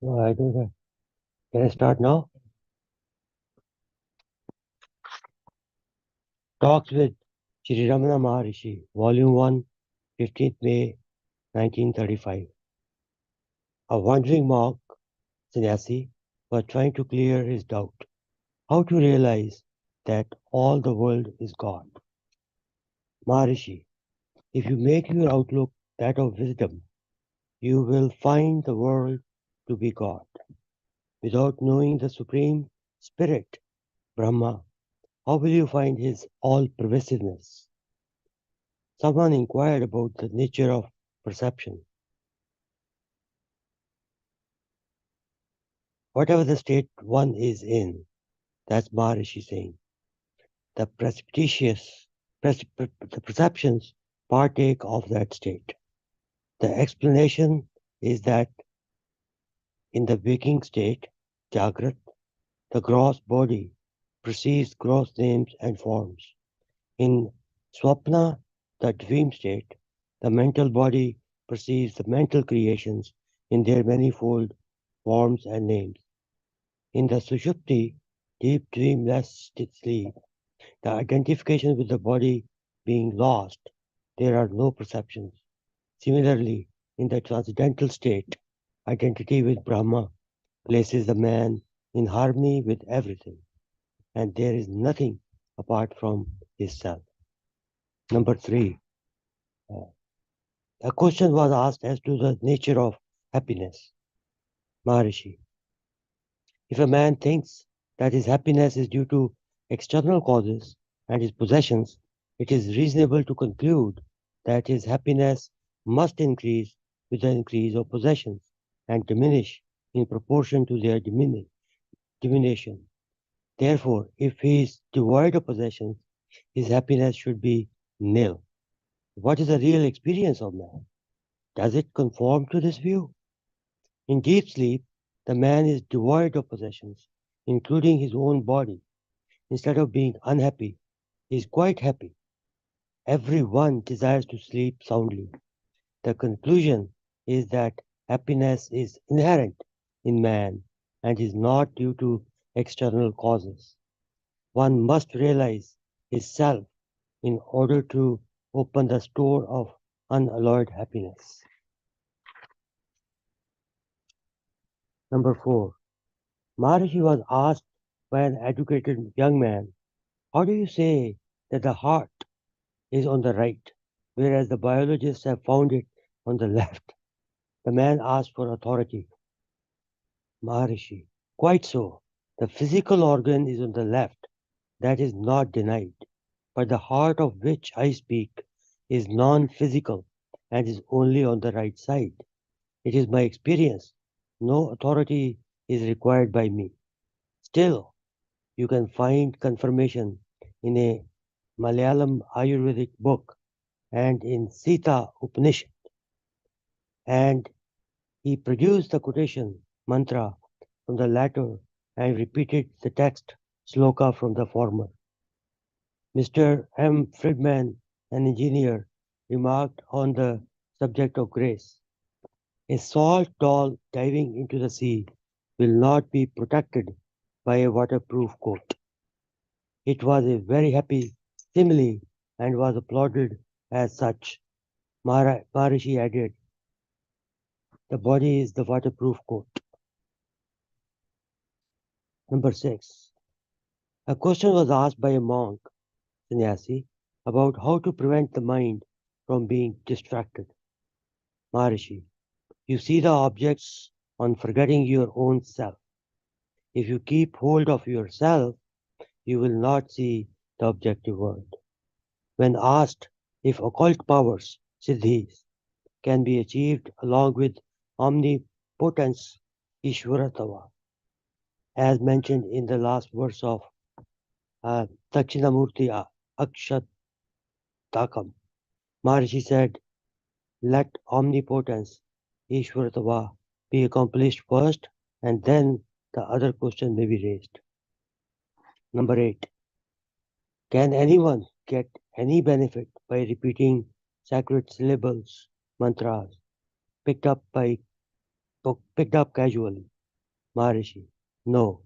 No, I don't have. Can I start now? Talks with Sri Ramana Maharishi, Volume 1, 15th May 1935. A wandering monk, sannyasi, was trying to clear his doubt. How to realize that all the world is God. Maharishi, if you make your outlook that of wisdom, you will find the world to be God. Without knowing the Supreme Spirit, Brahma, how will you find his all-pervasiveness? Someone inquired about the nature of perception. Whatever the state one is in, that's Maharishi saying. The the perceptions partake of that state. The explanation is that in the waking state, Jagrat, the gross body perceives gross names and forms. In Swapna, the dream state, the mental body perceives the mental creations in their manifold forms and names. In the Sushupti, deep dreamless sleep, the identification with the body being lost, there are no perceptions. Similarly, in the transcendental state, identity with Brahma places the man in harmony with everything, and there is nothing apart from his self. Number 3. A question was asked as to the nature of happiness. Maharishi, if a man thinks that his happiness is due to external causes and his possessions, it is reasonable to conclude that his happiness must increase with the increase of possessions and diminish in proportion to their diminution. Therefore, if he is devoid of possessions, his happiness should be nil. What is the real experience of man? Does it conform to this view? In deep sleep, the man is devoid of possessions, including his own body. Instead of being unhappy, he is quite happy. Everyone desires to sleep soundly. The conclusion is that happiness is inherent in man and is not due to external causes. One must realize his self in order to open the store of unalloyed happiness. Number 4. Maharishi was asked by an educated young man, how do you say that the heart is on the right, whereas the biologists have found it on the left? The man asked for authority. Maharishi, quite so. The physical organ is on the left, that is not denied. But the heart of which I speak is non-physical and is only on the right side. It is my experience. No authority is required by me. Still, you can find confirmation in a Malayalam Ayurvedic book and in Sita Upanishad. And he produced the quotation mantra from the latter and repeated the text sloka from the former. Mr. M. Friedman, an engineer, remarked on the subject of grace. A salt doll diving into the sea will not be protected by a waterproof coat. It was a very happy simile and was applauded as such. Maharishi added, the body is the waterproof coat. Number 6. A question was asked by a monk, sannyasi, about how to prevent the mind from being distracted. Maharishi, you see the objects on forgetting your own self. If you keep hold of yourself, you will not see the objective world. When asked if occult powers, siddhis, can be achieved along with omnipotence, Ishvaratava, as mentioned in the last verse of Dakshinamurti Akshatakam, Maharishi said, let omnipotence, Ishvaratava, be accomplished first, and then the other question may be raised. Number 8. Can anyone get any benefit by repeating sacred syllables, mantras, picked up by picked up casually. Maharishi, no,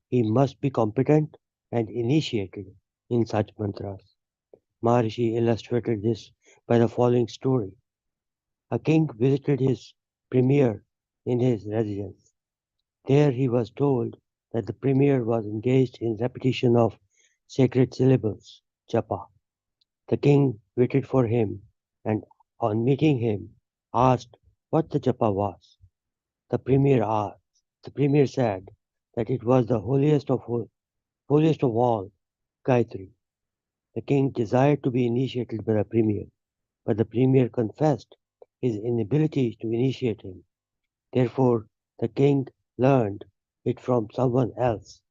he must be competent and initiated in such mantras. Maharishi illustrated this by the following story. A king visited his premier in his residence. There he was told that the premier was engaged in repetition of sacred syllables, japa. The king waited for him and on meeting him asked what the japa was. The premier asked, the premier said that it was the holiest of all, Gayatri. The king desired to be initiated by the premier, but the premier confessed his inability to initiate him. Therefore, the king learned it from someone else,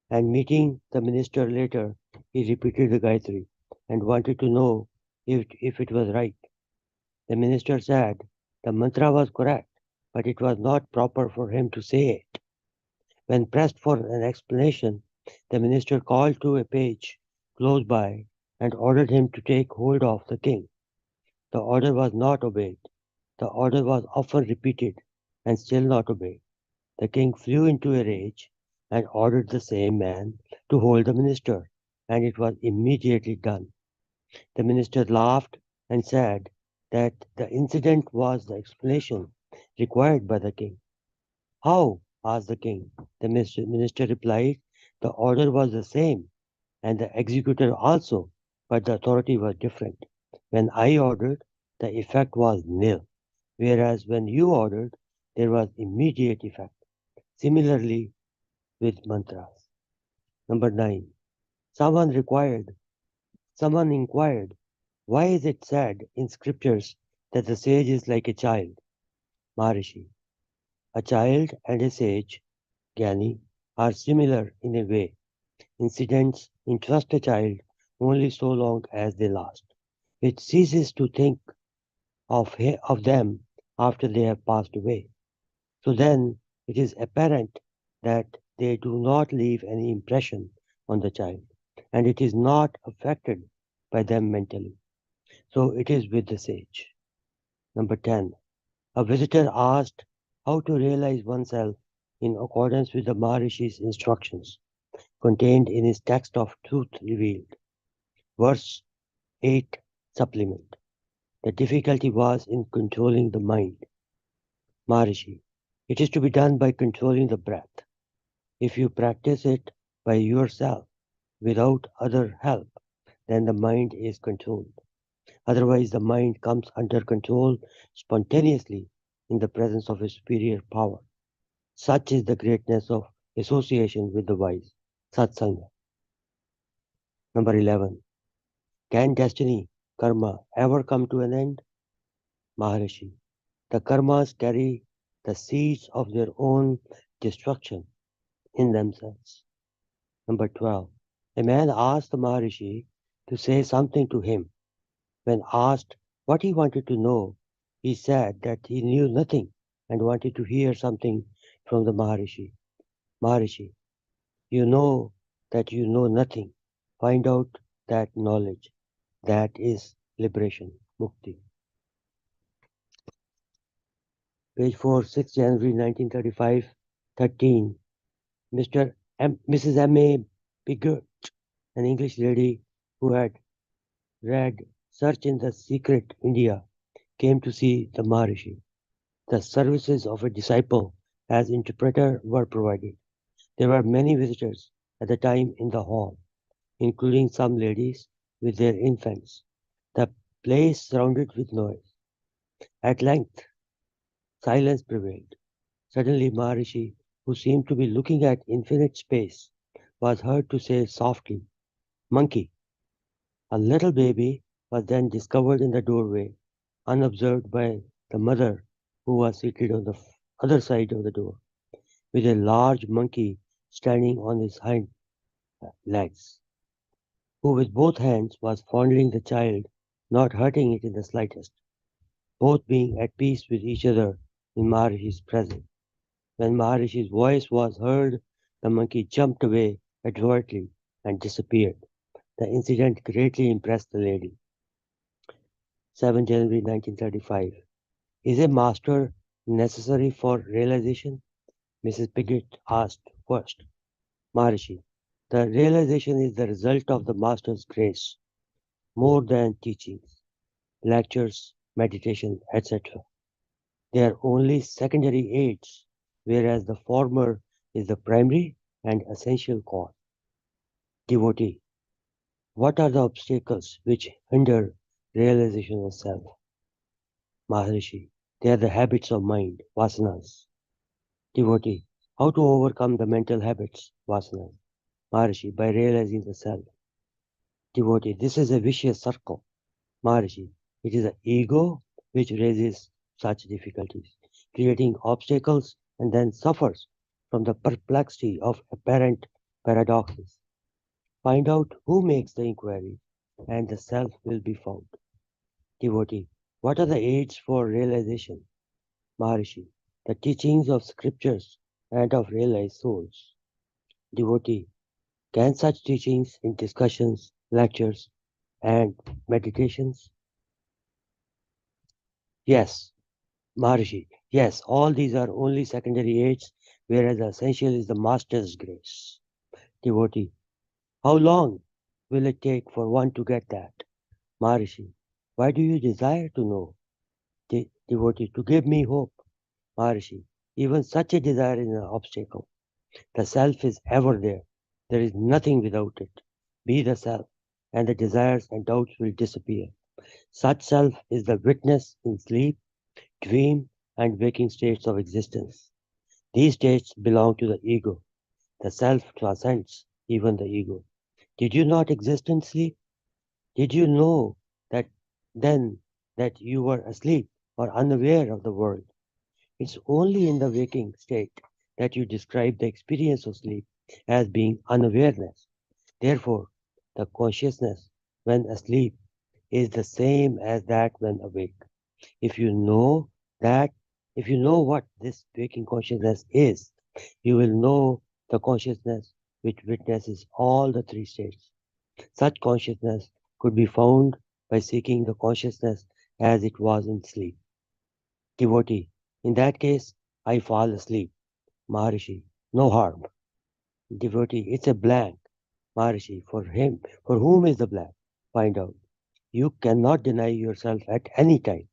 and meeting the minister later, he repeated the Gayatri and wanted to know if it was right. The minister said the mantra was correct, but it was not proper for him to say it. When pressed for an explanation, the minister called to a page close by and ordered him to take hold of the king. The order was not obeyed. The order was often repeated and still not obeyed. The king flew into a rage and ordered the same man to hold the minister, and it was immediately done. The minister laughed and said that the incident was the explanation required by the king. How? Asked the king. The minister replied, the order was the same, and the executor also, but the authority was different. When I ordered, the effect was nil, whereas when you ordered, there was immediate effect. Similarly with mantras. Number 9. Someone required, Someone inquired, why is it said in scriptures that the sage is like a child? Maharishi. A child and a sage, Gyani, are similar in a way. Incidents interest a child only so long as they last. It ceases to think of them after they have passed away. So then it is apparent that they do not leave any impression on the child, and it is not affected by them mentally. So it is with the sage. Number 10. A visitor asked how to realize oneself in accordance with the Maharishi's instructions contained in his text of Truth Revealed. Verse 8 supplement. The difficulty was in controlling the mind. Maharishi. It is to be done by controlling the breath. If you practice it by yourself without other help, then the mind is controlled. Otherwise, the mind comes under control spontaneously in the presence of a superior power. Such is the greatness of association with the wise. Satsang. Number 11. Can destiny, karma, ever come to an end? Maharishi. The karmas carry the seeds of their own destruction in themselves. Number 12. A man asked the Maharishi to say something to him. When asked what he wanted to know, he said that he knew nothing and wanted to hear something from the Maharishi. Maharishi, you know that you know nothing. Find out that knowledge. That is liberation, mukti. Page 4, 6 January 1935, 13. Mrs. M.A. Bigot, an English lady who had read Search in the Secret India, came to see the Maharishi. The services of a disciple as interpreter were provided. There were many visitors at the time in the hall, including some ladies with their infants. The place sounded with noise. At length, silence prevailed. Suddenly, Maharishi, who seemed to be looking at infinite space, was heard to say softly, Monkey. A little baby was then discovered in the doorway, unobserved by the mother who was seated on the other side of the door, with a large monkey standing on his hind legs, who with both hands was fondling the child, not hurting it in the slightest, both being at peace with each other in Maharishi's presence. When Maharishi's voice was heard, the monkey jumped away adroitly and disappeared. The incident greatly impressed the lady. 7 January 1935. Is a master necessary for realization? Mrs. Pigott asked first. Maharishi, the realization is the result of the Master's grace, more than teachings, lectures, meditation, etc. They are only secondary aids, whereas the former is the primary and essential cause. Devotee, what are the obstacles which hinder realization of self? Maharishi, they are the habits of mind, vasanas. Devotee, how to overcome the mental habits, vasanas? Maharishi, by realizing the self. Devotee, this is a vicious circle. Maharishi, it is the ego which raises such difficulties, creating obstacles and then suffers from the perplexity of apparent paradoxes. Find out who makes the inquiry, and the self will be found. Devotee, what are the aids for realization? Maharishi, the teachings of scriptures and of realized souls. Devotee, can such teachings in discussions, lectures, and meditations? Yes, Maharishi, yes, all these are only secondary aids, whereas the essential is the Master's grace. Devotee, how long will it take for one to get that? Maharishi, why do you desire to know? Devotee, to give me hope. Maharishi, even such a desire is an obstacle. The self is ever there. There is nothing without it. Be the self, and the desires and doubts will disappear. Such self is the witness in sleep, dream, and waking states of existence. These states belong to the ego. The self transcends even the ego. Did you not exist in sleep? Did you know that then that you were asleep or unaware of the world? It's only in the waking state that you describe the experience of sleep as being unawareness. Therefore, the consciousness when asleep is the same as that when awake. If you know that, if you know what this waking consciousness is, you will know the consciousness which witnesses all the three states. Such consciousness could be found by seeking the consciousness as it was in sleep. Devotee, in that case, I fall asleep. Maharishi, no harm. Devotee, it's a blank. Maharishi, for whom is the blank? Find out. You cannot deny yourself at any time.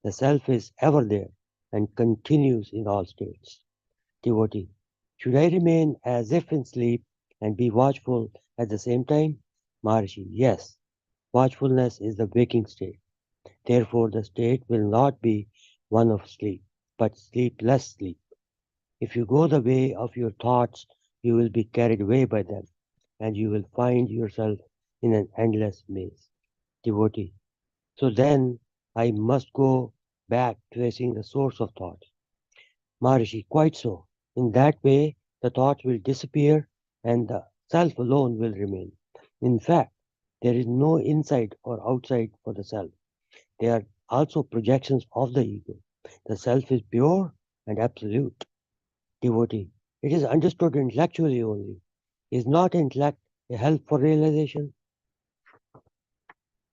The self is ever there and continues in all states. Devotee, should I remain as if in sleep and be watchful at the same time? Maharishi, yes. Watchfulness is the waking state. Therefore, the state will not be one of sleep, but sleepless sleep. If you go the way of your thoughts, you will be carried away by them, and you will find yourself in an endless maze. Devotee, so then I must go back tracing the source of thought. Maharishi, quite so. In that way, the thoughts will disappear and the self alone will remain. In fact, there is no inside or outside for the self. They are also projections of the ego. The self is pure and absolute. Devotee, it is understood intellectually only. Is not intellect a help for realization?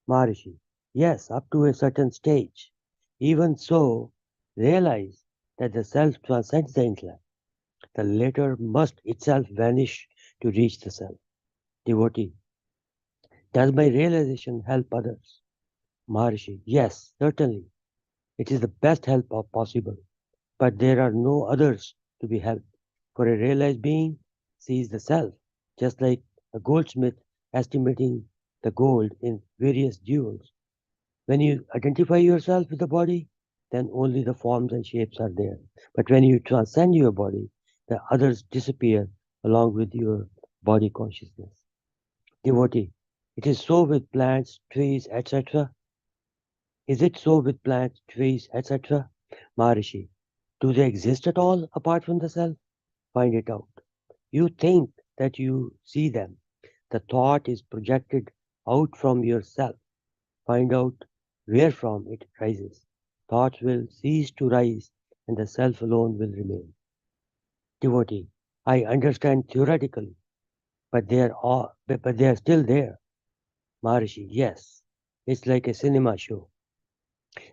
Maharishi, yes, up to a certain stage. Even so, realize that the self transcends the intellect. The latter must itself vanish to reach the self. Devotee, does my realization help others? Maharishi, yes, certainly. It is the best help possible. But there are no others to be helped. For a realized being sees the self, just like a goldsmith estimating the gold in various jewels. When you identify yourself with the body, then only the forms and shapes are there. But when you transcend your body, the others disappear along with your body consciousness. Devotee, it is so with plants, trees, etc. Is it so with plants, trees, etc.? Maharishi, do they exist at all apart from the self? Find it out. You think that you see them. The thought is projected out from yourself. Find out where from it rises. Thoughts will cease to rise and the self alone will remain. Devotee, I understand theoretically, but they are still there. Maharishi, yes. It's like a cinema show.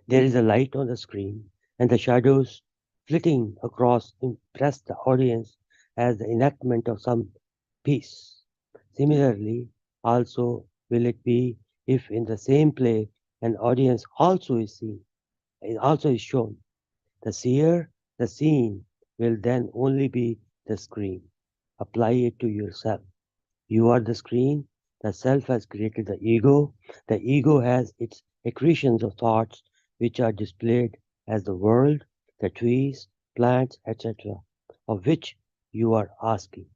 There is a light on the screen and the shadows flitting across impress the audience as the enactment of some piece. Similarly, also will it be if in the same play an audience also is shown. The seer, the scene, will then only be the screen. Apply it to yourself. You are the screen. The self has created the ego. The ego has its accretions of thoughts which are displayed as the world, the trees, plants, etc., of which you are asking.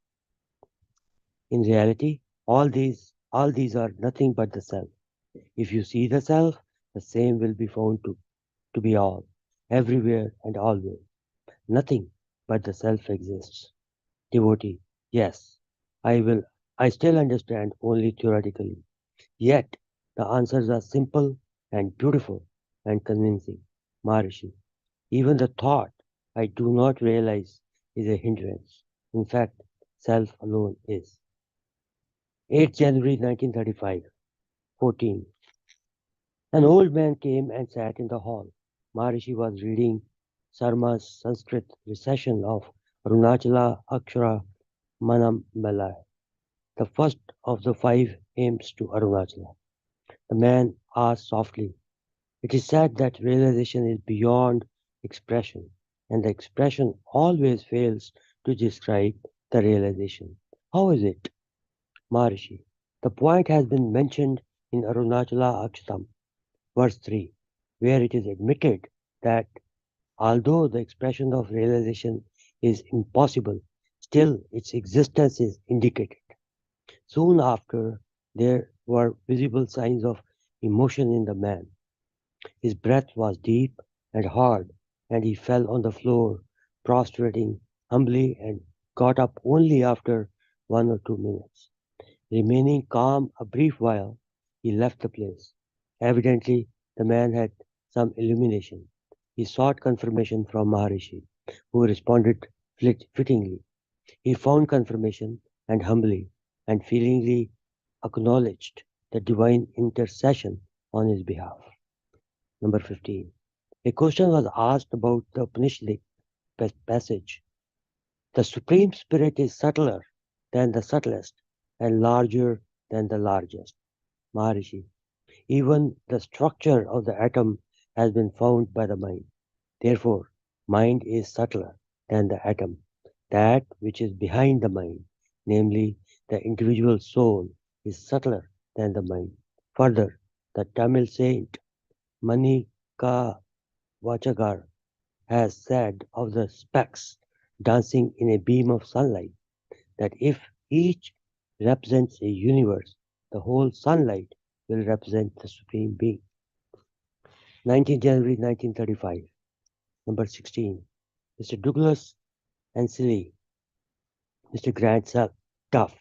In reality, all these are nothing but the self. If you see the self, the same will be found to be all, everywhere and always. Nothing but the self exists. Devotee, yes, I will. I still understand only theoretically. Yet the answers are simple and beautiful and convincing. Maharishi, even the thought I do not realize is a hindrance. In fact, self alone is. 8th January 1935, 14. An old man came and sat in the hall. Maharishi was reading Sarma's Sanskrit recension of Arunachala Akshara Manamala, the first of the five aims to Arunachala. The man asked softly, "It is said that realization is beyond expression, and the expression always fails to describe the realization. How is it?" Maharishi, the point has been mentioned in Arunachala Akshatam, verse 3, where it is admitted that although the expression of realization is impossible, still its existence is indicated. Soon after, there were visible signs of emotion in the man. His breath was deep and hard, and he fell on the floor, prostrating humbly, and got up only after 1 or 2 minutes. Remaining calm a brief while, he left the place. Evidently, the man had some illumination. He sought confirmation from Maharishi, who responded fittingly. He found confirmation and humbly and feelingly acknowledged the divine intercession on his behalf. Number 15. A question was asked about the Upanishadic passage. The Supreme Spirit is subtler than the subtlest and larger than the largest. Maharishi, even the structure of the atom has been found by the mind. Therefore, mind is subtler than the atom. That which is behind the mind, namely the individual soul, is subtler than the mind. Further, the Tamil saint Manika Vachagar has said of the specks dancing in a beam of sunlight that if each represents a universe, the whole sunlight will represent the Supreme Being. 19 January 1935, number 16. Mr. Douglas Ansley, Mr. Grant Duff,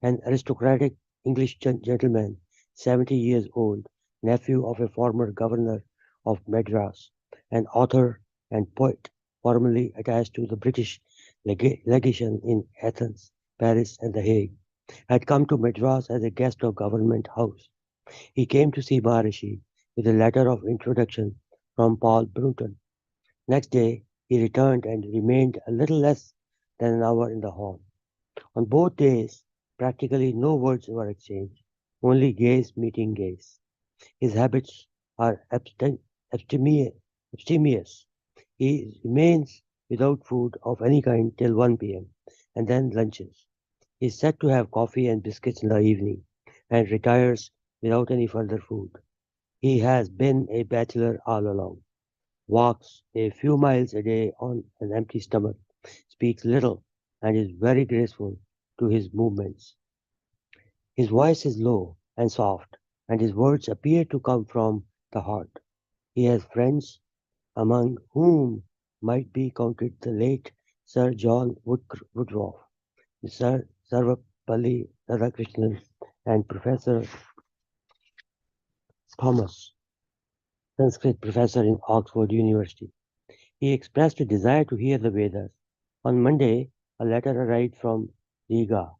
an aristocratic English gentleman, 70 years old, nephew of a former governor of Madras, an author and poet formerly attached to the British legation in Athens, Paris, and The Hague, had come to Madras as a guest of Government House. He came to see Maharishi with a letter of introduction from Paul Brunton. Next day he returned and remained a little less than an hour in the hall. On both days, practically no words were exchanged, only gaze meeting gaze. His habits are abstemious. He remains without food of any kind till 1 p.m. and then lunches. He is said to have coffee and biscuits in the evening and retires without any further food. He has been a bachelor all along, walks a few miles a day on an empty stomach, speaks little, and is very graceful to his movements. His voice is low and soft, and his words appear to come from the heart. He has friends, among whom might be counted the late Sir John Woodruff, Sir Sarvapalli Radhakrishnan, and Professor Thomas, Sanskrit professor in Oxford University. He expressed a desire to hear the Vedas. On Monday, a letter arrived from Riga,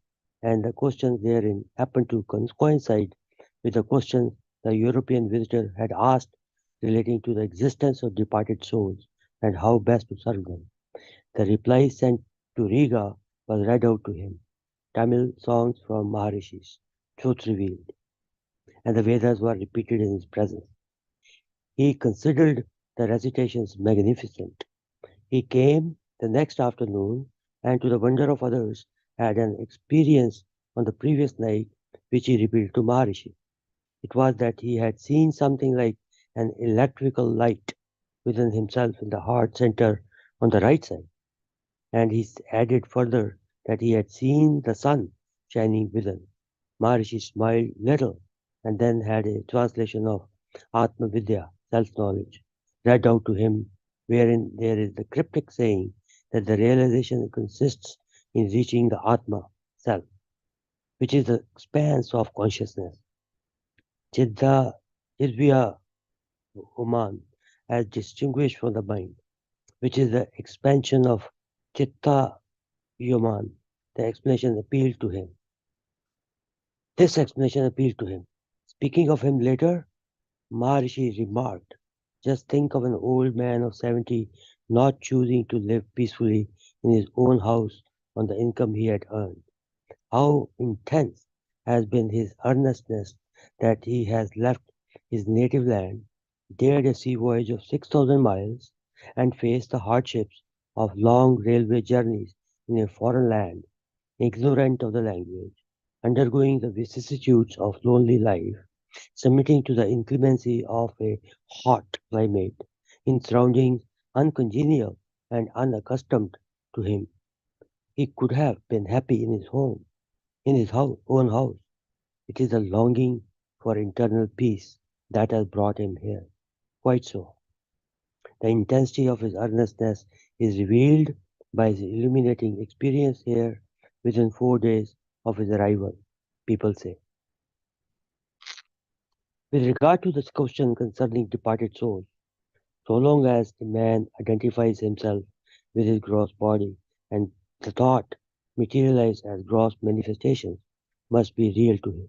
and the questions therein happened to coincide with the questions the European visitor had asked relating to the existence of departed souls and how best to serve them. The reply sent to Riga was read out to him. Tamil songs from Maharishis, truth revealed, and the Vedas were repeated in his presence. He considered the recitations magnificent. He came the next afternoon, and to the wonder of others, had an experience on the previous night which he revealed to Maharishi. It was that he had seen something like an electrical light within himself in the heart center on the right side, and he added further that he had seen the sun shining within. Maharishi smiled little and then had a translation of Atma Vidya, self-knowledge, read out to him, wherein there is the cryptic saying that the realization consists in reaching the Atma, self, which is the expanse of consciousness. Chitta, Chidvya Uman, as distinguished from the mind, which is the expansion of Chitta Yuman. The explanation appealed to him. This explanation appealed to him. Speaking of him later, Maharishi remarked, just think of an old man of 70 not choosing to live peacefully in his own house on the income he had earned. How intense has been his earnestness that he has left his native land, dared a sea voyage of 6,000 miles, and faced the hardships of long railway journeys in a foreign land, ignorant of the language, undergoing the vicissitudes of lonely life, submitting to the inclemency of a hot climate in surroundings uncongenial and unaccustomed to him. He could have been happy in his home, in his own house. It is the longing for internal peace that has brought him here. Quite so. The intensity of his earnestness is revealed by his illuminating experience here within 4 days of his arrival, people say. With regard to this question concerning departed souls, so long as a man identifies himself with his gross body and the thought materialized as gross manifestations must be real to him,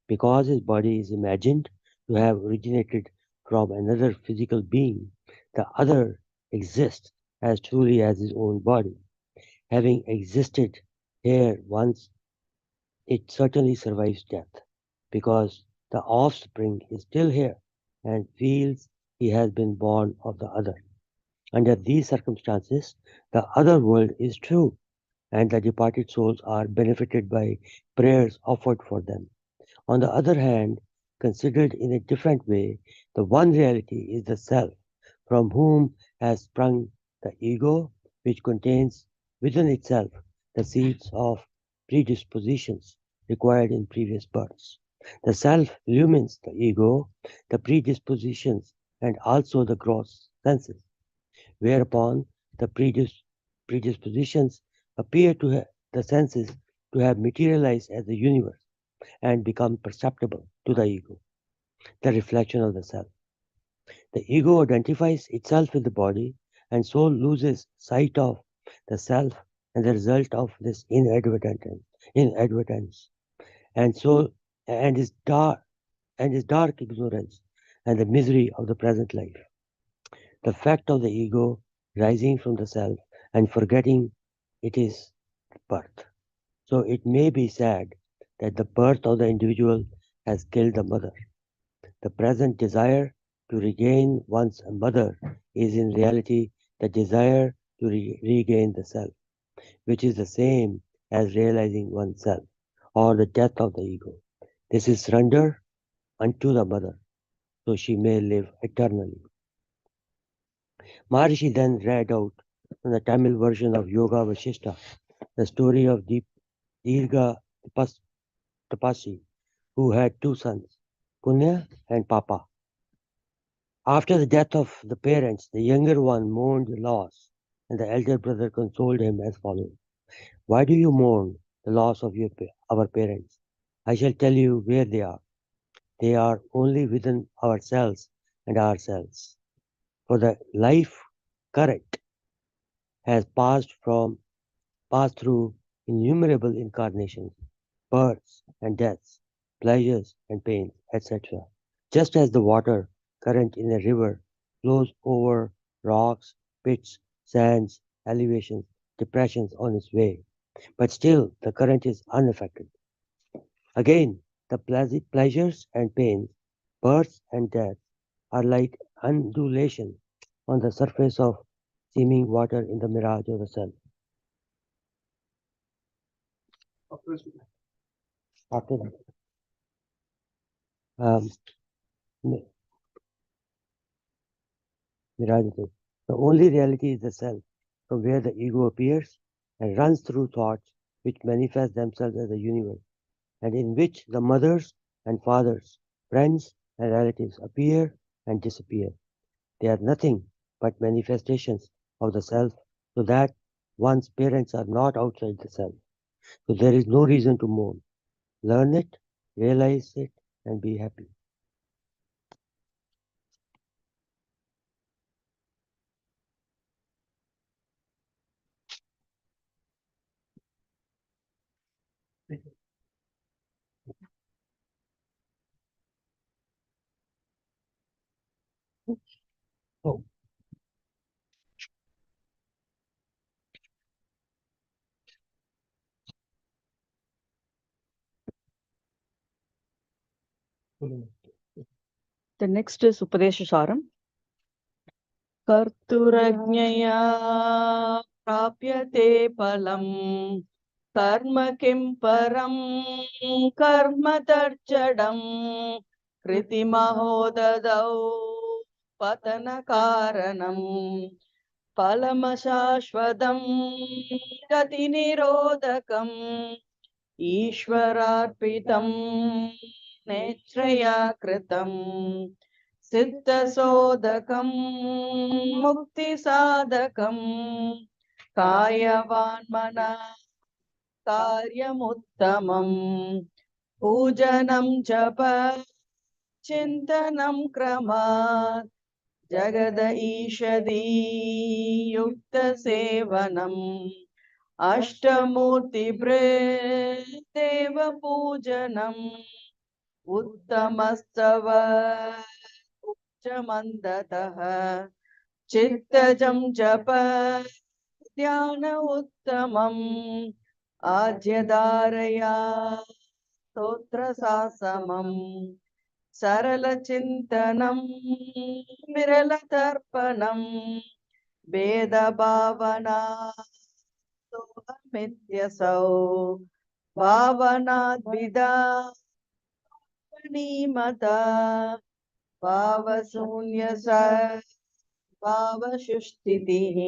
because his body is imagined to have originated from another physical being, the other exists as truly as his own body. Having existed here once, it certainly survives death, because the offspring is still here and feels he has been born of the other. Under these circumstances, the other world is true, and the departed souls are benefited by prayers offered for them. On the other hand, considered in a different way, the one reality is the self, from whom has sprung the ego, which contains within itself the seeds of predispositions required in previous births. The self illumines the ego, the predispositions, and also the gross senses, whereupon the predispositions appear to the senses to have materialized as the universe and become perceptible to the ego, the reflection of the self. The ego identifies itself with the body and so loses sight of the self, and the result of this inadvertence and so and his dark ignorance and the misery of the present life. The fact of the ego rising from the self and forgetting it is birth. So it may be said that the birth of the individual has killed the mother. The present desire to regain one's mother is in reality the desire to regain the self, which is the same as realizing oneself, or the death of the ego. This is surrender unto the mother, so she may live eternally. Maharishi then read out from the Tamil version of Yoga Vashishta the story of Dirga Tapasi, who had two sons, Punya and Papa. After the death of the parents, the younger one mourned the loss, and the elder brother consoled him as follows: Why do you mourn the loss of our parents? I shall tell you where they are. They are only within ourselves and ourselves. For the life current has passed through innumerable incarnations, births and deaths, pleasures and pains, etc. Just as the water current in a river flows over rocks pits, sands, elevations, depressions on its way. But still, the current is unaffected. Again, the pleasures and pains, births and deaths, are like undulation on the surface of seeming water in the mirage of the self. After that, um, mirage it is. The only reality is the self, from where the ego appears and runs through thoughts which manifest themselves as the universe, and in which the mothers and fathers, friends and relatives appear and disappear. They are nothing but manifestations of the self, so that one's parents are not outside the self. So there is no reason to mourn. Learn it, realize it, and be happy. Oh, The next is Upadesha Saram. Karturajñaya prapyate palam karma kim param karma tarchadam kriti mahodadau patana karanam palamashashvadam gati nirodakam ईश्वरार्पितं नेत्रया कृतं सिद्धसोदकं मुक्तिसाधकं कायवान्मना कार्यमुत्तमं पूजनं जप चिन्तनं क्रमात् जगद ईषदी युक्तसेवनम् अष्टमूर्तिभृदेव पूजनम् उत्तमस्तव उच्चमन्दतः चित्तजं जप ध्यान उत्तमम् आद्यधारया स्तोत्रशासनम् सरलचिन्तनं विरलतर्पणम् भेदभावना सोहमित्यसौ भावनाद्विदा मता भावशून्य स भावशुष्टितिः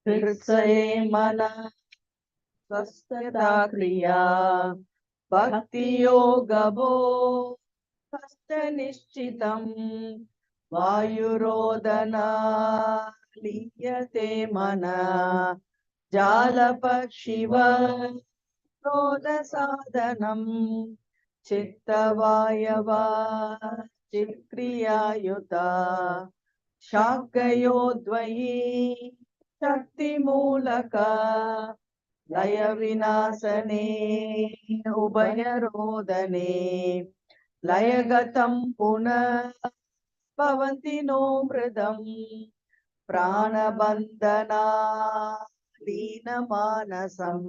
हृत्सये मन स्वस्थता क्रिया भक्तियोगभो हस्तनिश्चितम् वायुरोदना लीयते मना जालपक्षिव क्रोधसाधनम् चित्तवायवा चित्क्रियायुता शाकयोद्वयी शक्तिमूलका लयविनाशने उभयरोदने लयगतं पुनः भवन्ति नो मृदम् प्राणबन्धना लीनमानसम्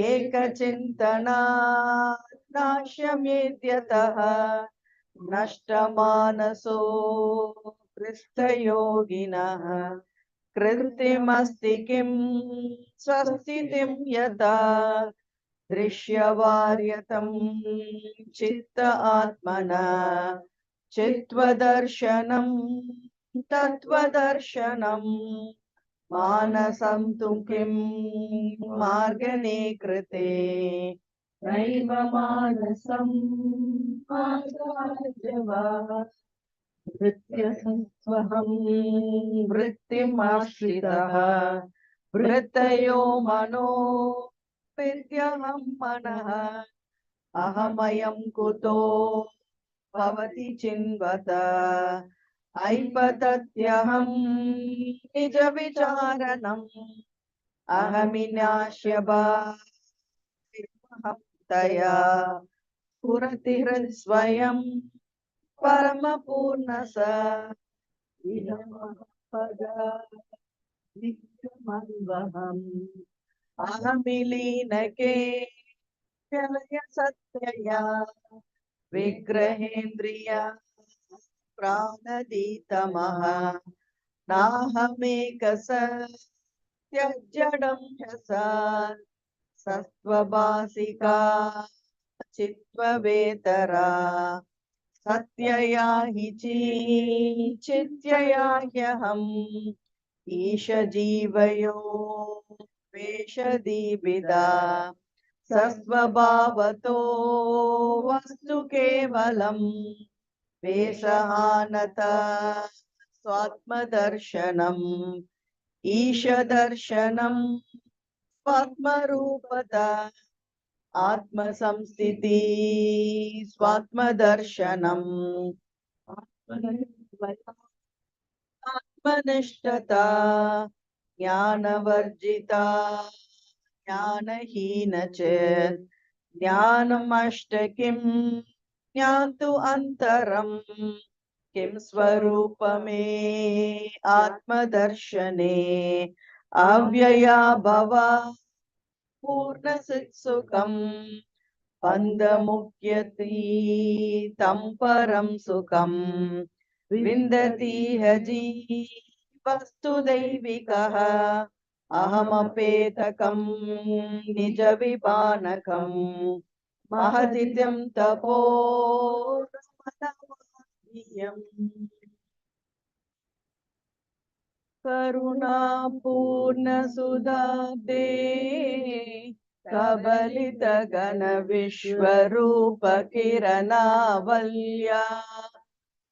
एकचिन्तना नाश्यमेद्यतः नष्टमानसो कृष्टयोगिनः कृत्रिमस्ति किं स्वस्तितिं यथा दृश्यवार्यतं चित्त आत्मना चित्वदर्शनं तत्वदर्शनम् मानसं तु किं मार्गणे कृते नैव मानसं मार्गार्जवा वृत्त्यसंस्वहं वृत्तिमाश्रितः वृत्तयो मनो विद्यहं मनः अहमयं कुतो भवति चिन्वत ऐपतत्यहं निजविचारणम् अहमिनाश्यभा तया पुरतिहृत्स्वयं परमपूर्णस नित्यमन्वहम् अहमिलीनके प्रलय सत्यया विग्रहेन्द्रिया प्राणदीतमः नाहमेकस त्यज्जडं ह्यसत् सत्त्वभासिका चित्त्ववेतरा सत्यया हि चित्यया ह्यहम् ईशजीवयो वेशदीपिता सस्वभावतो वस्तु केवलम् वेषहानता स्वात्मदर्शनम् ईशदर्शनम् स्वात्मरूपता आत्मसंस्थिति स्वात्मदर्शनम् आत्मनिष्ठता ज्ञानवर्जिता ज्ञानहीन च ज्ञानमष्टकिं ज्ञातु अन्तरम् किं स्वरूपमे आत्मदर्शने अव्यया भवा पूर्णसित्सुखम् बन्धमुख्यति तं परं सुखम् विन्दति जीवस्तुदैविकः अहमपेतकं निजविपानकम् महदित्यं तपो करुणापूर्णसुधाब्दे कबलितगणविश्वरूपकिरणावल्या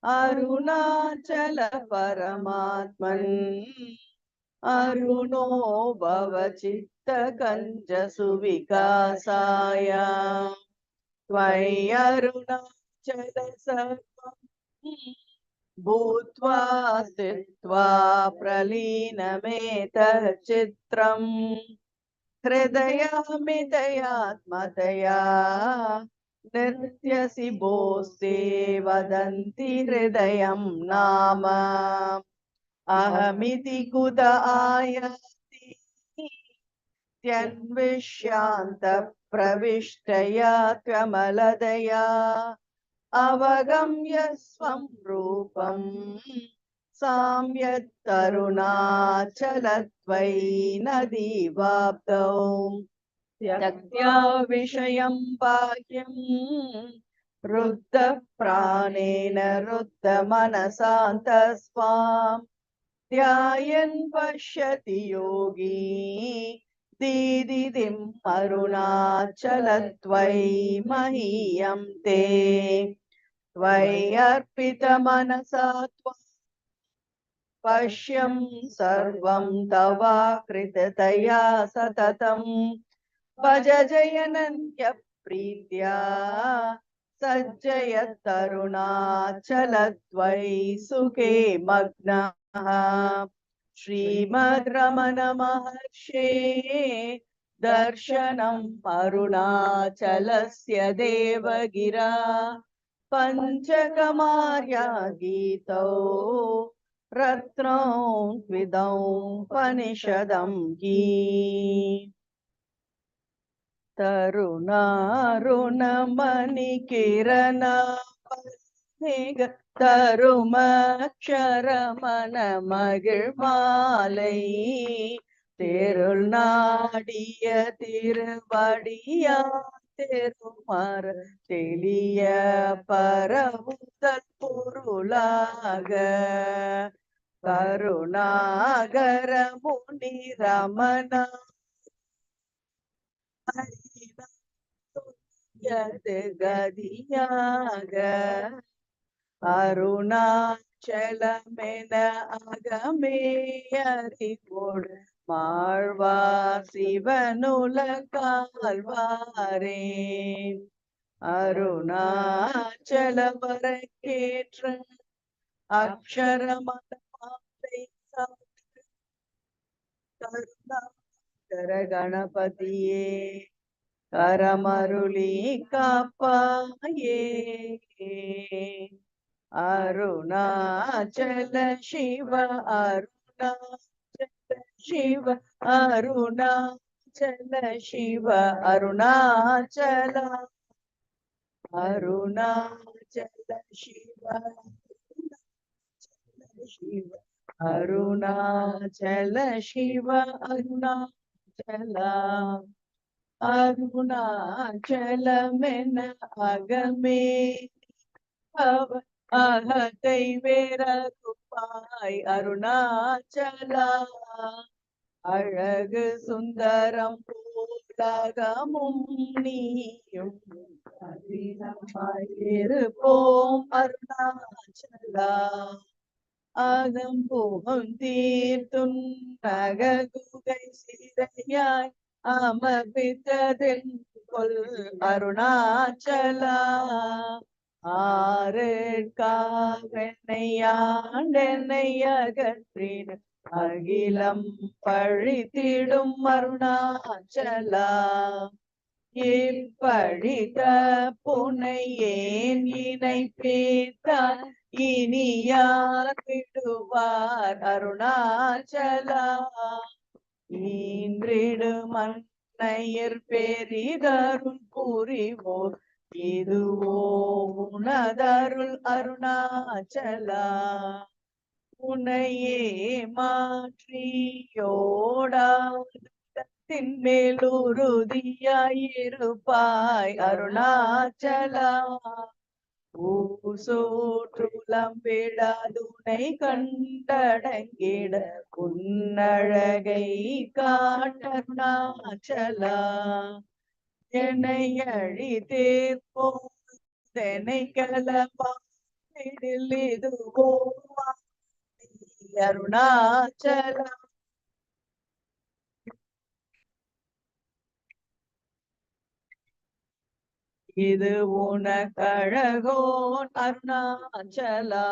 अरुणाचल परमात्मन् अरुणो भवचित्तकञ्जसुविकासाय त्वयि अरुणाचल सर्वम् भूत्वा स्थित्वा प्रलीनमेतच्चित्रम् हृदयामितयात्मतया नृत्यसि भोस्ते वदन्ति हृदयं नाम अहमिति कुत आयाति त्यन्विष्यान्तः प्रविष्टया कमलदया अवगम्य स्वं रूपम् साम्यत्तरुणाचलत्वयि नदीवाप्तौ त्यक्त्या विषयं बाह्यम् रुद्धप्राणेन रुद्धमनसान्तस्त्वाम् ध्यायन् पश्यति योगी दीदितिम् अरुणाचलत्वयि महीयं ते त्वयि अर्पितमनसा त्वं पश्यं सर्वं तवाकृततया सततम् भज जयनन्य प्रीत्या सज्जयत्तरुणाचलत्वयि सुखे मग्नः श्रीमद् रमण महर्षे दर्शनम् अरुणाचलस्य देवगिरा पञ्चकमार्या गीतौ रत्नौ द्विदौपनिषदं गी तरुणारुणमणिकिरणा தருமக்ஷரமணமகிழ்மாலை தேருள் நாடிய திருவடியா தெருமர தெளிய பரவுதல் பொருளாக கருணாகர முனி ரமண கதியாக அருணாச்சலமென அகமே அறிவோடு மாழ்வா சிவனுலகாழ்வாரே அருணாச்சலவரக்கேற்ற அக்ஷரமலை கருணாகர கணபதியே கரமருளி காப்பாயே. அருணாச்சல சிவ அருணாச்சல சிவ அருணாச்சல சிவ அருணாச்சல அருணாச்சல சிவ சிவ அருணாச்சல சிவ அருணாச்சல அருணாச்சலமென அகமே அவ அகத்தை வேறகுப்பாய் அருணாச்சலா அழகு சுந்தரம் போலகமும் நீயும் இருப்போம் அருணாச்சலா அகம்புகம் தீர்த்தும் நககுகை சிறையாய் அமர்வித்ததில் கொல் அருணாச்சலா ஆறுக்காவென்னையாண்டென்னை அகற்றின அகிலம் பழித்திடும் அருணாச்சலா இப்பழித்த புனை ஏன் இணை பேத்தார் இனி யார் விடுவார் அருணாச்சலா ஈன்றிடு மன்னையர் பெரிதருள் புரிவோர் இதுவோ உனதருள் அருணாச்சலா உனையே மாற்றியோடாத்தின் மேலுறுதியாயிருப்பாய் அருணாச்சலா ஊசோற்றுலம் விடாதுனை கண்டடங்கிட உன்னழகை காட்டருணாச்சலா என்னை அழித்தேனை கலபாடில் இதுவோ அருணாச்சலா இது உனக்கழகோன் அருணாச்சலா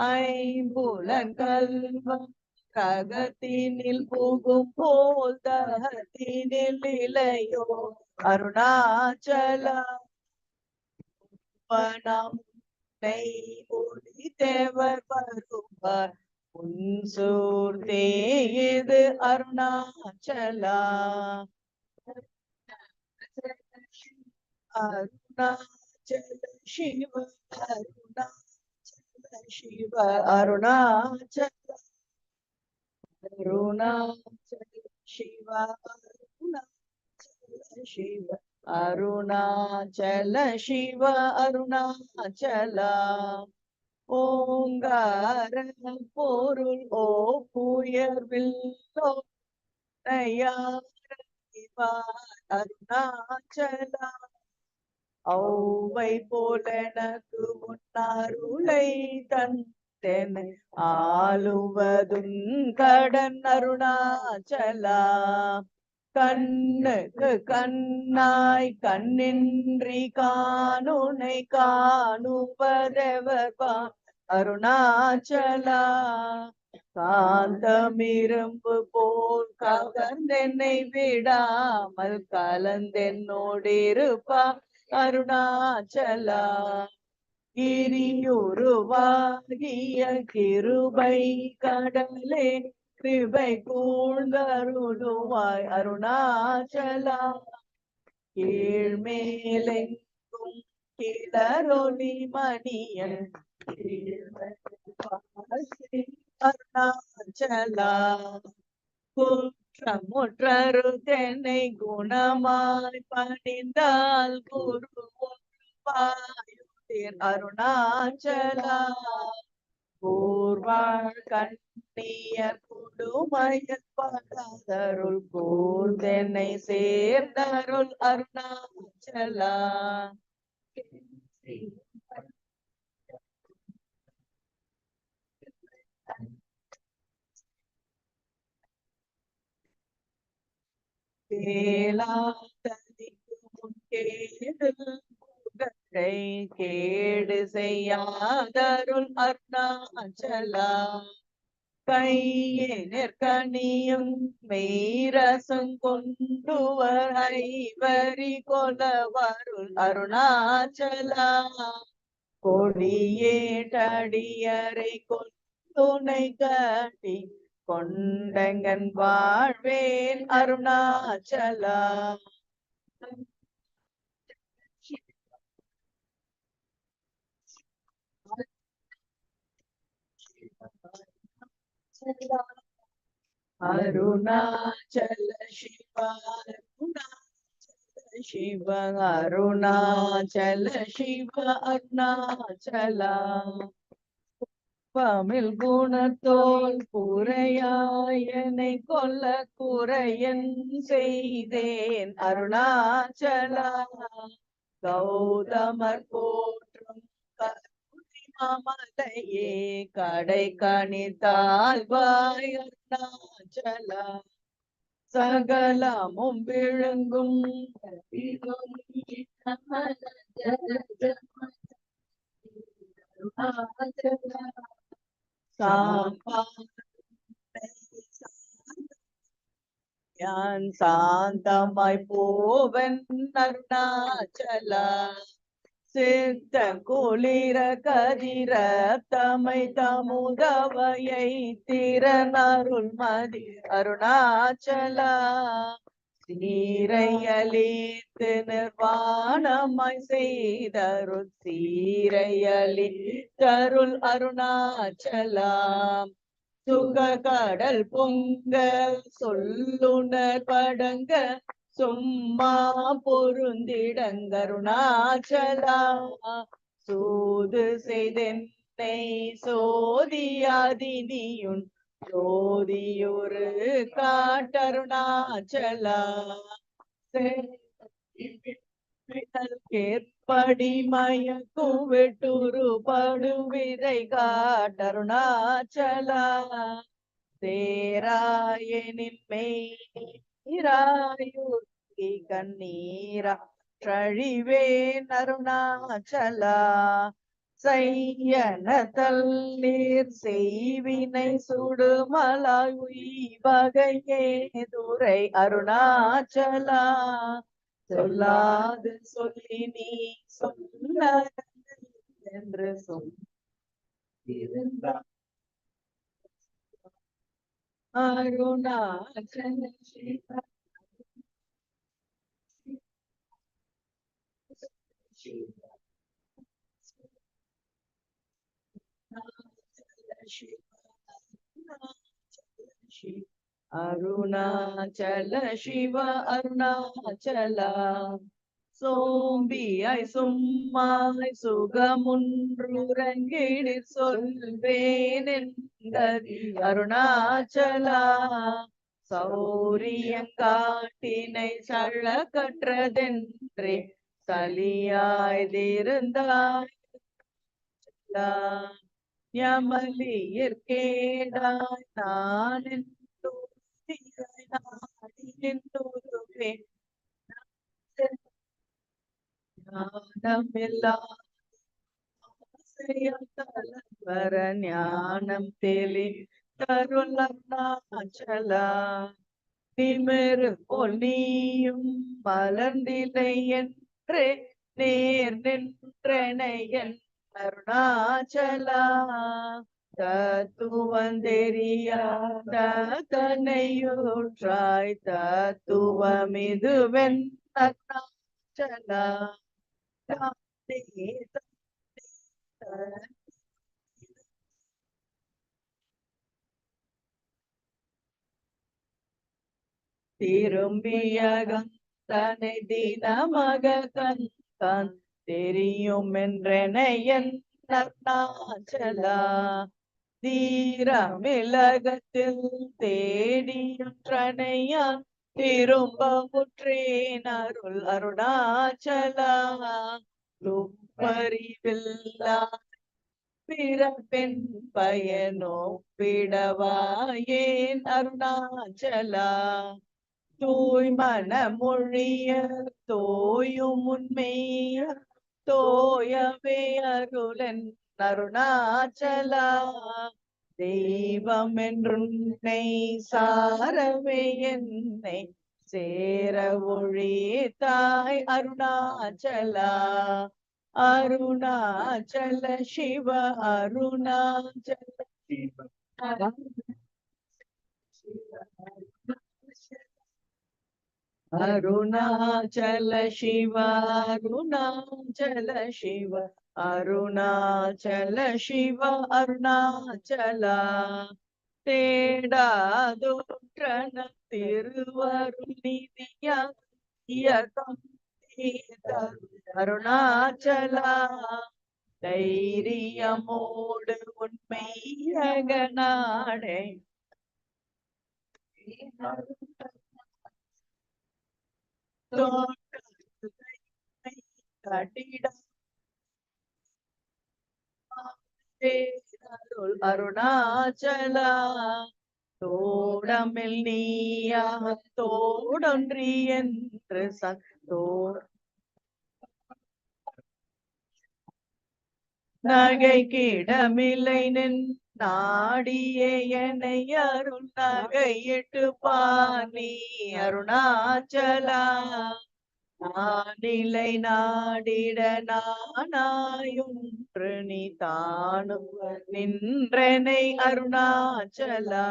ஐம்புலன் கல்வம் ரகத்தினில் புகும் போல் தகத்தினில் இளையோ அருணாச்சலா ஒளி தேவர் வருவார் உன் சூர்த்தே இது அருணாச்சலா அருணாச்சல சிவ அருணாச்சல சிவ அருணாச்சல அருணாச்சல சிவ அருணாச்சல சிவ அருணாச்சல சிவ அருணாச்சலா ஓங்கார பொருள் ஓ புயர்வில்லோ அருணாச்சலா ஔவை போலனக்கு உன்னாருளை தந்தெனை ஆளுவதும் கடன் அருணாச்சலா கண்ணுக்கு கண்ணாய் கண்ணின்றி காணுனை காணுவதெவர் அருணாச்சலா காந்தமிரும்பு போல் கவர்ந்தென்னை விடாமல் கலந்தென்னோடிருப்பா அருணாச்சலா கிரியுருவாகிய கிருபை கடலே கிருபை கூழ்ந்தருளுவாய் அருணாச்சலா கீழ்மேலெங்கும் கிளரொலி மணியன் அருணாச்சலா குற்றமுற்றரு தென்னை குணமாய் பணிந்தால் குரு வாயுதீர் அருணாச்சலா கூர்வாழ் கண்ணியர் குடுமையல் படாதருள் கூர்தென்னை சேர்ந்தருள் அருணாச்சலா கேடு செய்யாதருள் அருணாச்சலா கையினிற்கனியும் மெய்ரசம் கொண்டுவர் ஐவரி கொலவருள் அருணாச்சலா கொடியேட்டடியரை கொண்டுனை கட்டி கொண்டங்கன் வாழ்வேன் அருணாச்சலா அருணாச்சல சிவா அருணாச்சல சிவ அருணாச்சல சிவ அருணாச்சலா பமிழ் குணத்தோல் குறையாயனை கொல்ல குறையன் செய்தேன் அருணாச்சலா கௌதமர் போற்றும் மாமலையே கடை கணித்தாழ்வாய் அருணாச்சலா சகலமும் விழுங்கும் யான் சாந்தமாய் போவன் அருணாச்சலா சித்த குளிர கதிர தமை தமுதவையை திறனருள் மதி அருணாச்சலா சீரையலித்து நிர்வாணமாய் செய்தருள் சீரையலித்தருள் அருணாச்சலா சுக கடல் பொங்க சொல்லுணர் படங்க சும்மா பொருந்திடங்கருணாச்சலா சூது செய்தென்னை சோதியாதினியுன் ஜோதியொரு காட்டருணாச்சலா கேற்படி மயக்கும் வெட்டுரு படுவிதை காட்டருணாச்சலா சேராயனின் மெய்ராயுர்கி கண்ணீரா ழழிவேன் அருணாச்சலா செய்யன தள்ளீர் செய்வினை சுடுமலாய் உய்வகையே துரை அருணாச்சலா சொல்லாது சொல்லி நீ சொன்ன என்று சொன்னார் அருணாச்சல சிவ அருணாச்சல சிவ அருணாச்சலா சோம்பியாய் சும்மாய் சுகமுன்றுறங்கிடிற் சொல்வேன் என்பதி அருணாச்சலா சௌரியங்காட்டினை சழ கற்றதென்றே சலியாய்திருந்தாய் யமலியிற் கேடாய் நான் வர ஞானம் தெளி தருணாச்சலா நிமிரு போல் நீயும் மலர்ந்திலை என்றே நேர் நின்றனையன் அருணாச்சலா தத்துவந்தெரியாத தன்னையூற்றாய் தத்துவமிதுவென் அருணாச்சலா திரும்பியகம் தனை தினமக கண் தெரியும் என்றெனையன் அருணாச்சலா தீரமிலகத்தில் தேடியுற்றனையான் திரும்ப முற்றேன் அருள் அருணாச்சலா துப்பறிவில்லா பிறப்பெண் பயனோ பிடவாயேன் அருணாச்சலா தூய் மனமொழிய தோயும் உண்மைய தோயவே அருளன் அருணாச்சலா தெய்வம் என்றுன்னை சாரவே என்னை சேர ஒழி தாய் அருணாச்சலா அருணாச்சல சிவ அருணாச்சல அருணாச்சல சிவ அருணாச்சல சிவ அருணாச்சல சிவ அருணாச்சலா தேடாதோற்றன திருவருள் நிதியம் அருணாச்சலா தைரியமோடு உண்மையக நாடே அருணாச்சலா தோடமில் நீயாக தோடொன்றி என்று நகைக்கிடமில்லை நின் நாடியே என்னை அருள் நகையிட்டு பாணி அருணாச்சலா நானிலை நாடிட நானாயுன்று நீ தானும் நின்றனை அருணாச்சலா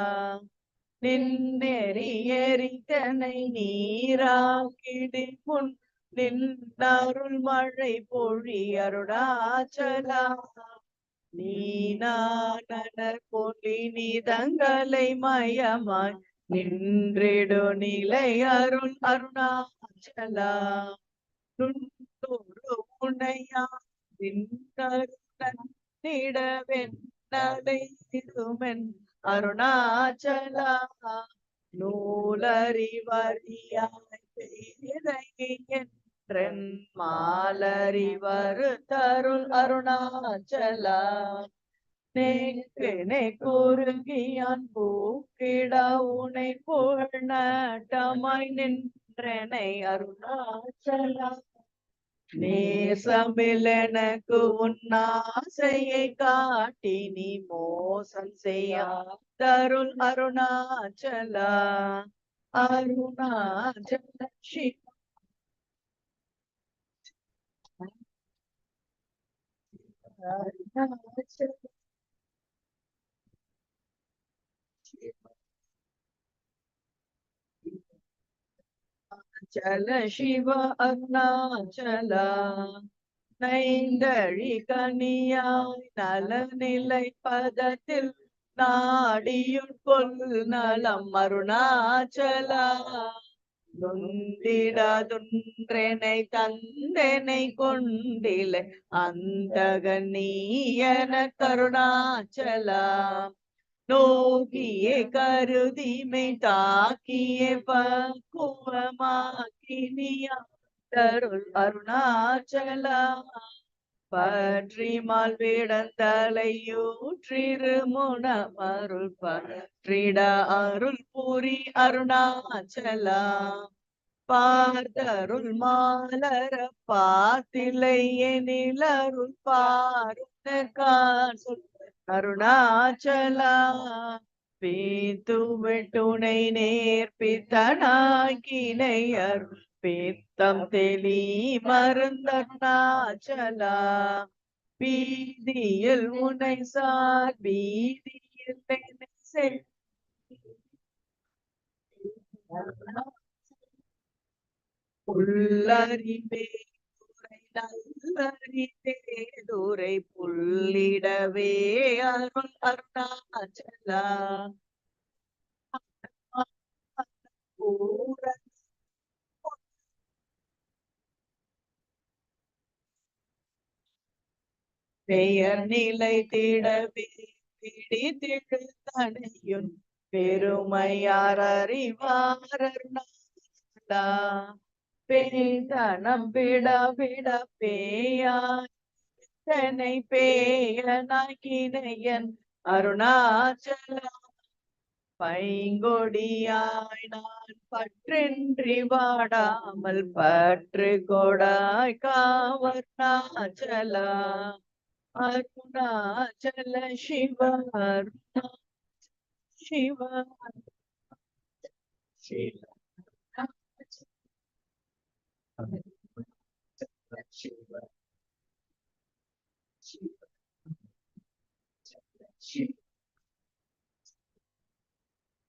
நின்னெறி எரித்தனை நீராக்கிடு முன் நின்னருள் மழை பொழி அருணாச்சலா நீனானனர் பொலி நீதங்களை மயமாய் நின்றிடு நிலை அருள் அருணாச்சலா துண்டொரு உனையா நிடவென்னடைதுமென் அருணாச்சலா நூலறிவறியாய் பேதை என்றன் மாலறிவரு தருள் அருணாச்சலா நேக்கினை குறுகியான் பூக்கிட உனை புகழ் நாட்டமாய் நின்றனை அருணாச்சலா நேசமில் எனக்கு உன்னாசையை காட்டி நீ மோசம் செய்யா தருள் அருணாச்சலா அருணாச்சல சிவ அருணாச்சல சல சிவ அருணாச்சலா நைந்தழி கனியாய் நலநிலை பதத்தில் நாடியுள் கொல் நலம் அருணாச்சலா நொந்திடாதுன்றெனை தந்தெனை கொண்டிலை அந்தக நீயன கருணாச்சலா நோக்கியே கருதிமை தாக்கியே பக்குவமாக்கினியா தருள் அருணாச்சலா பற்றி மால் விடந்தலையூற்றிரு முனமருள் பற்றிட அருள் பூரி அருணாச்சலா பார்த்தருள் மாலர பாத்திலை எனில் அருள் பாருணக்கான் சொல் அருணாச்சலா பீத்து வெட்டுனை நேர்பித்தனாக்கினை அருள் பித்தம் தெளி மருந்தருணாச்சலா பீதியில் உனை சார் பீதியில் என்னை செல் புல்லறிவே துறை நல்லறிவே துரை புல்லிடவே அருள் அருணாச்சலா பெயர் நிலை திடவே பிடித்திடு தனையுன் பெருமையார் அறிவார் அருணாச்சலா பேதனம் விட விட பேயானை பேயனாக்கினையன் அருணாச்சலா பைங்கொடியாய் நான் பற்றின்றி வாடாமல் பற்று கொடாய் காவர்ணாச்சலா அருணாச்சல சிவ அருணா சிவ சிவ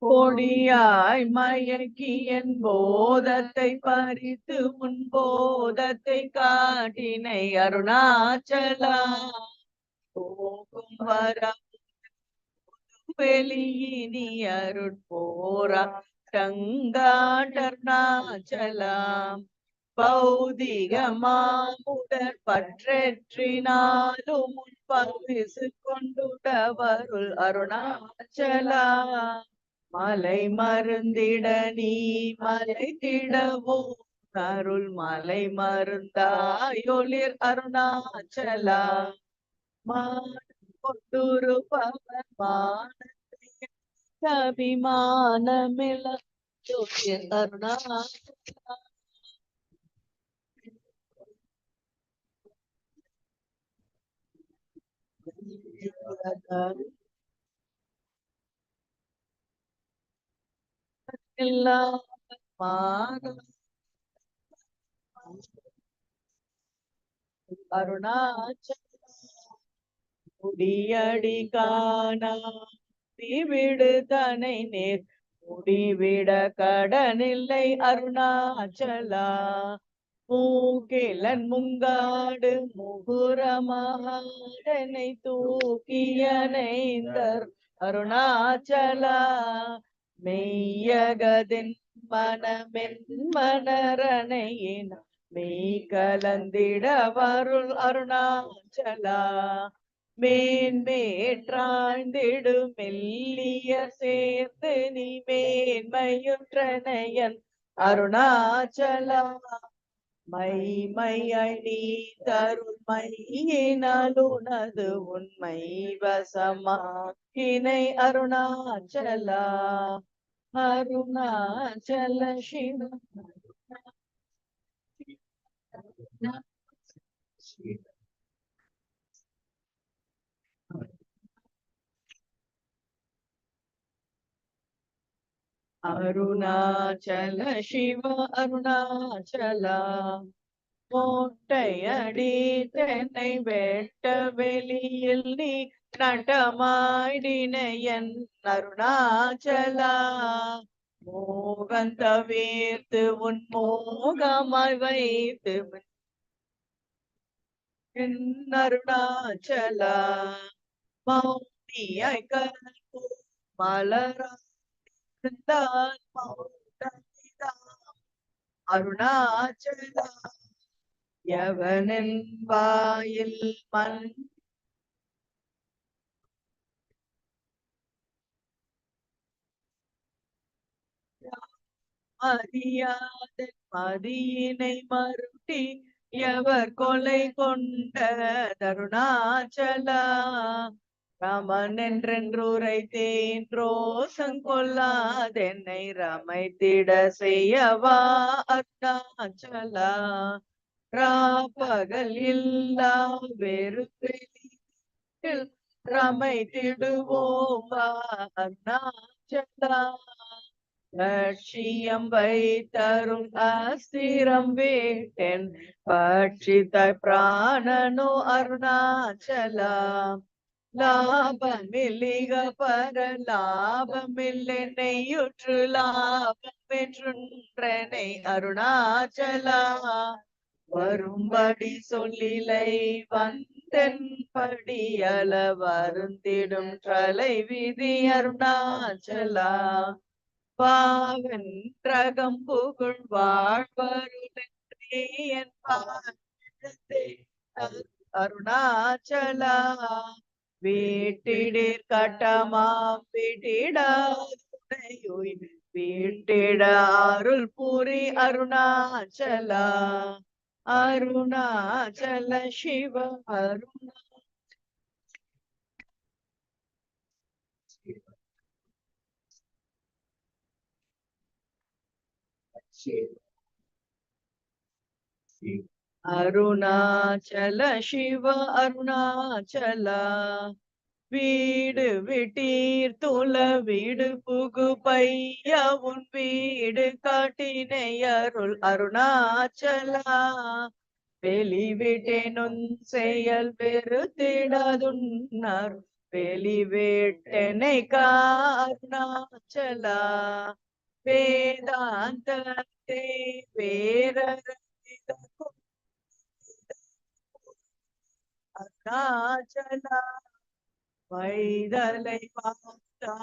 கொடியாய் மயக்கி என் போதத்தை பறித்து உன் போதத்தை காட்டினை அருணாச்சலா போகும் வர வெளியினி அருட்போரா டங்காடர்ணாச்சலாம் பௌதிகமாமுடற் பற்றற்றினாலும் உன் பரிசு கொண்டுடவருள் அருணாச்சலா மலை மருந்திட நீ மலை திடவோ அருள் மலை மருந்தாயொளிர் அருணாச்சலா கொண்டுரு பவமானத்தை அபிமானமில அருணாச்சலா அருணாச்சல முடியடி காணா விடு தனை நேர் முடிவிட கடனில்லை அருணாச்சலா மூக்கிலன் முங்காடு முகுரமஹாடனை தூக்கியனைந்தர் அருணாச்சலா மெய்யகதின் மனமென் மனரணையின் மெய் கலந்திட வருள் அருணாச்சலா மேன்மேற்றாழ்ந்திடு மெல்லிய சேர்ந்து நீ மேன்மையுற்றனையன் அருணாச்சலா மைமையாய் நீ தருள் மையினாலுனது உண்மை வசமாக்கினை அருணாச்சலா அருணாச்சல சிவ அருணாச்சல சிவ அருணாச்சலா மோட்டையடி தென்னை வெட்ட வெளியில் நீ நட்டமாயிடினையன் அருணாச்சலா மோகந்த வேர்த்து உன் மோகமாய் வைத்து என் அருணாச்சலா மௌனியாய் கற்போ மலர்ந்தான் அருணாச்சலா எவனின் வாயில் மண் அறியாத மதியினை மருட்டி எவர் கொலை கொண்ட தருணாச்சலா ரமன் என்றென்றுரைத்தேன் ரோசம் கொள்ளாதென்னை ரமைத்திட செய்யவா அருணாச்சலா ராப்பகல் இல்லா வெறுப்பெளியில் ரமைத்திடுவோம் வா அருணாச்சலா லட்சியம் வைத்தரும் அஸ்திரம் வேட்டென் பட்சித்த பிராணனோ அருணாச்சலா லாபமில்லிக பர லாபமில்லென்னையுற்று லாபம் பெற்றுன்றனை அருணாச்சலா வரும்படி சொல்லிலை வந்தென் படியல வருந்திடும் தலை விதி அருணாச்சலா பாவென்றகம் புகழ் வாழ்வருளென்றே என் பாதத்தை அருணாச்சலா வீட்டிடீர் கட்டமாம் வீட்டிடாதுணையுய் வீட்டிட அருள் புரி அருணாச்சலா அருணாச்சல சிவ அருணா அருணாச்சல சிவ அருணாச்சல வீடு விட்டீர் துல வீடு புகு பையா உன் வீடு காட்டினை அருள் அருணாச்சலா வெளிவிட்டேனுன் செயல் வெறுத்திடாதுன்னர் வெளிவிட்டனை அருணாச்சலா வேதாந்தத்தை வேரறிதற்கும் அருணாச்சலா வைதலை பார்த்தா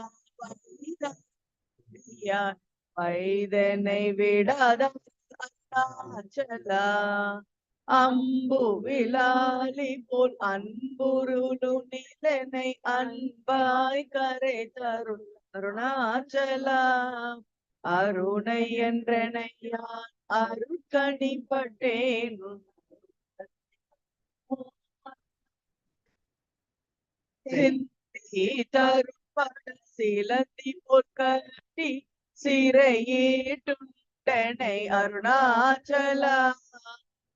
வைதனை விடாத அருணாச்சலா அம்பு விலாலி போல் அன்புருளு நிலனை அன்பாய் கரை தருள் அருணாச்சலா அருணை என்றனையான் அருட்கணிப்பட்டேன் சிந்தி தருப்பட சிலந்தி பொற்கட்டி சிறையேட்டுண்டனை அருணாச்சலா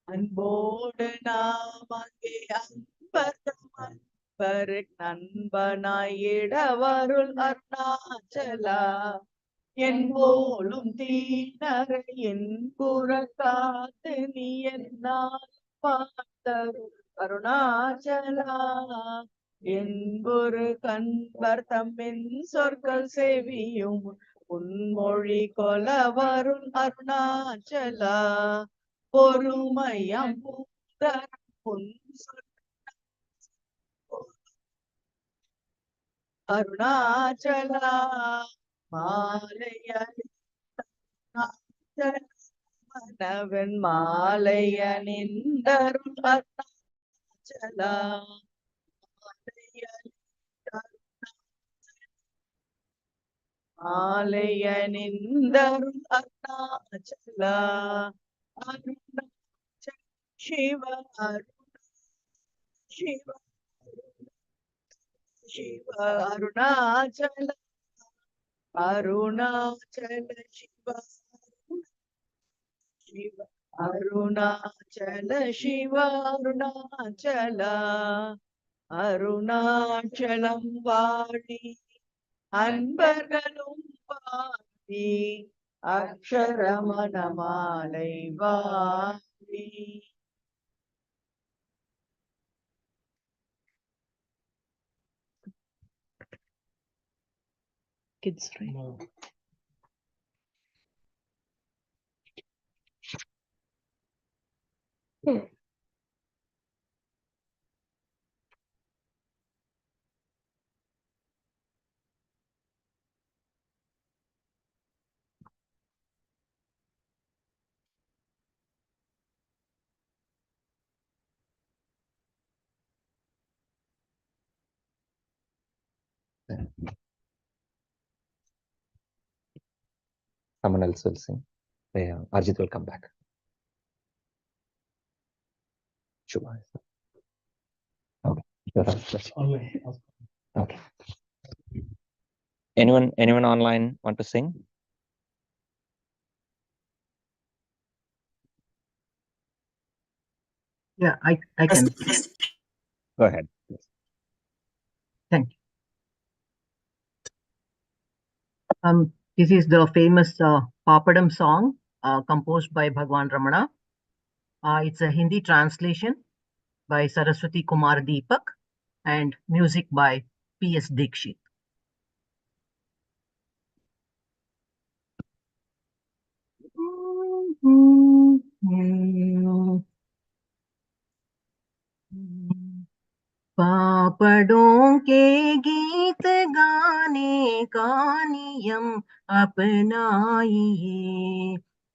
அன்போடு நாம் அங்கே அன்பர் நண்பனாயிடவருள் அருணாச்சலா என் போலும் தீனரை என் புறக்காத்து நீ என்னால் பார்த்தருள் அருணாச்சலா என்பொரு கண்பர் தம்மின் சொற்கள் செவியும் உன்மொழி கொல வருள் அருணாச்சலா பொறுமையம் புன் அருணாச்சலா மாலையவன் மாலையனிந்தருள் அருணாச்சலா ஆலயனிந்தருள் அருணாச்சலா அருணாச்சல சிவ சிவ சிவ அருணாச்சல அருணாச்சல சிவ சிவ அருணாச்சல சிவ அருணாச்சலா அருணாச்சலம் வாழி அன்பர்களும் பாடி அக்ஷரமண மாலை வாழி. Kids, right? No. Someone else will sing. Yeah, Arjit will come back. Shubha. Okay. Okay. Anyone online want to sing? Yeah, I can. Go ahead. Thank you. This is the famous Papadam song composed by Bhagavan Ramana. It's a Hindi translation by Saraswati Kumar Deepak and music by P.S. Dikshit. पापड़ों के गीत गाने का नियम अपनाइए,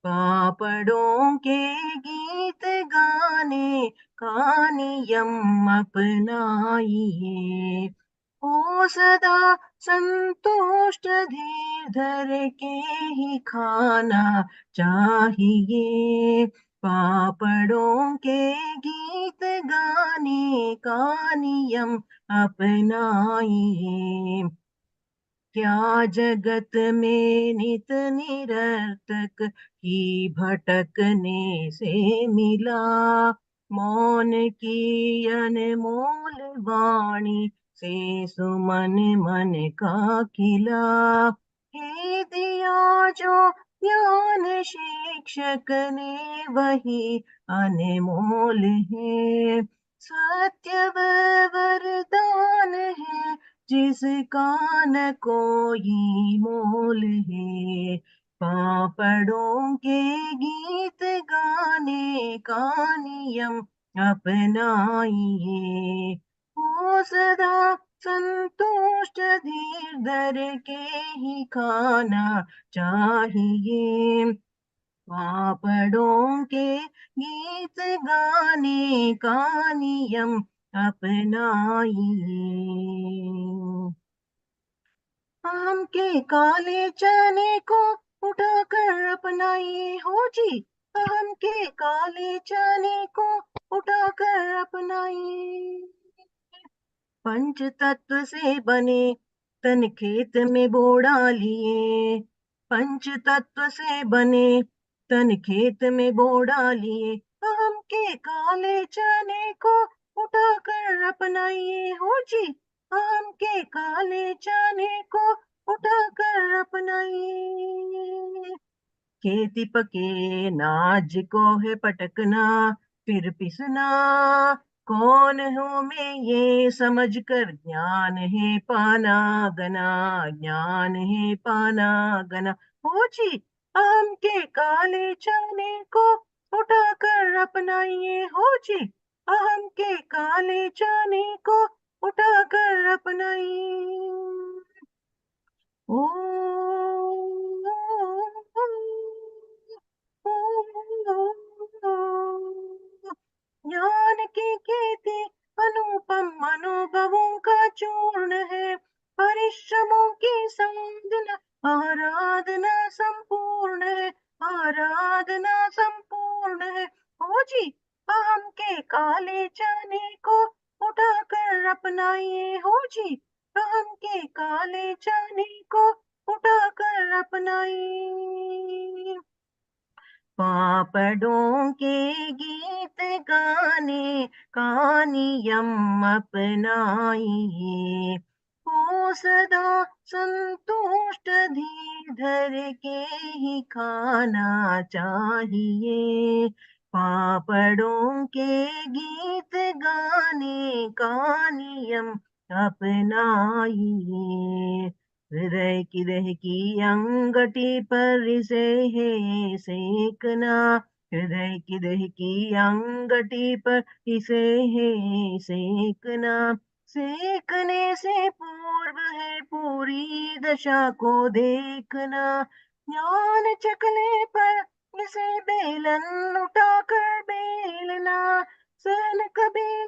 पापड़ों के गीत गाने का नियम अपनाइए, हो सदा संतुष्ट धीर धर के ही खाना चाहिए, पापड़ों के गीत गाने का नियम अपनाइए। क्या जगत में नित निरर्थक ही भटकने से मिला, मौन की अनमोल वाणी से सुमन मन का खिला। हे दिया जो ज्ञान शिक्षक ने वही अनमोल है, सत्य वरदान है जिसका न कोई मोल है। पापड़ों के गीत गाने का नियम अपनाइए, हो सदा संतुष्ट धीर धर के ही खाना चाहिए। पापड़ों के गीत गाने का नियम अपनाइए। आम के काले चने को उठाकर अपनाइए हो जी, आम के काले चने को उठाकर अपनाइए। पंच तत्व से बने तन खेत में बो डालिए, पंच तत्व से बने तन खेत में बो डालिए। आम के काले चने को उठाकर अपनाइए हो जी, आम के काले चने को उठाकर अपनाइए। खेती पके नाज को है पटकना फिर पिसना, कौन हूँ मैं ये समझ कर ज्ञान है पाना गना, ज्ञान है पाना गना हो जी। आम के काले चने को उठाकर अपनाइए हो जी, आम के काले चने को उठाकर अपनाइए। ओ ज्ञान की खेती अनुपम अनुभवों का चूर्ण है, परिश्रमों की साधना आराधना संपूर्ण है, आराधना संपूर्ण है हो जी। आम के काले चने को उठाकर अपनाइए हो जी, आम के काले चने को उठाकर अपनाइए। पापड़ों के गीत गाने का नियम अपनाइए, हो सदा संतुष्ट धीर धर के ही खाना चाहिए। पापड़ों के गीत गाने का नियम अपनाइए। हृदय की रह की अंगठी पर इसे है सेकना, हृदय की रह की अंगठी पर इसे है सेकना। सेकने से पूर्व है पूरी दशा को देखना, ज्ञान चकले पर इसे बेलन उठाकर बेलना, सहन कबील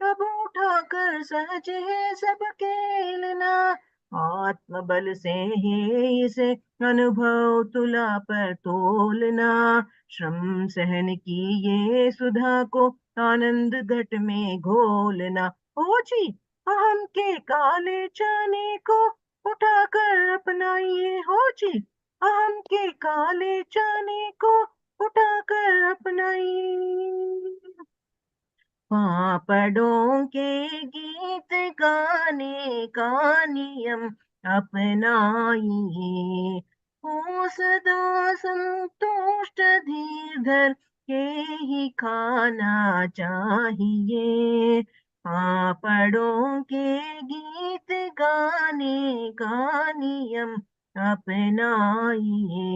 कब उठाकर सहज है सब खेलना। आत्मबल से ही इसे अनुभव तुला पर तोलना, श्रम सहन की ये सुधा को आनंद घट में घोलना हो जी। अहम के काले चने को उठाकर अपनाइए हो जी, अहम के काले चने को उठाकर अपनाइए। पापड़ों के गीत गाने का नियम अपनाइए, हो सदा संतुष्ट धीर धर के ही खाना चाहिए। पापड़ों के गीत गाने का नियम अपनाइए।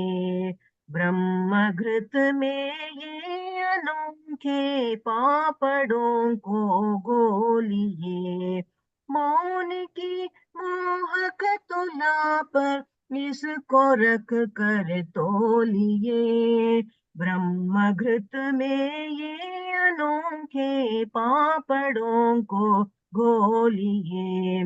ब्रह्म घृत में ये अनोखे पापड़ों को गोलिए, मौन की मोहक तुला पर इसको रख कर तोलिए। ब्रह्म घृत में ये अनोखे पापड़ों को घोलिए,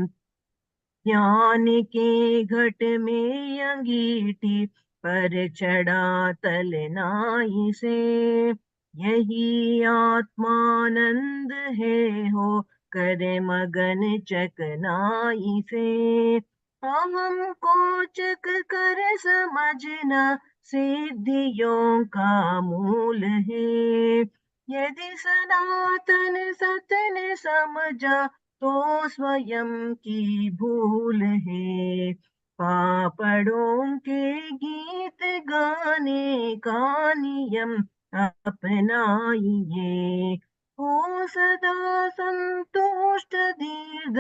ज्ञान के घट में अंगीठी पर चढ़ा तलनाई से, यही आत्मानंद है हो करे मगन चकनाई से। अहम को चक कर समझना सिद्धियों का मूल है। यदि सनातन सत्य ने समझा तो स्वयं की भूल है। पापड़ों के गीत गाने का नियम अपनाइए। हो सदा संतुष्ट दीर्घ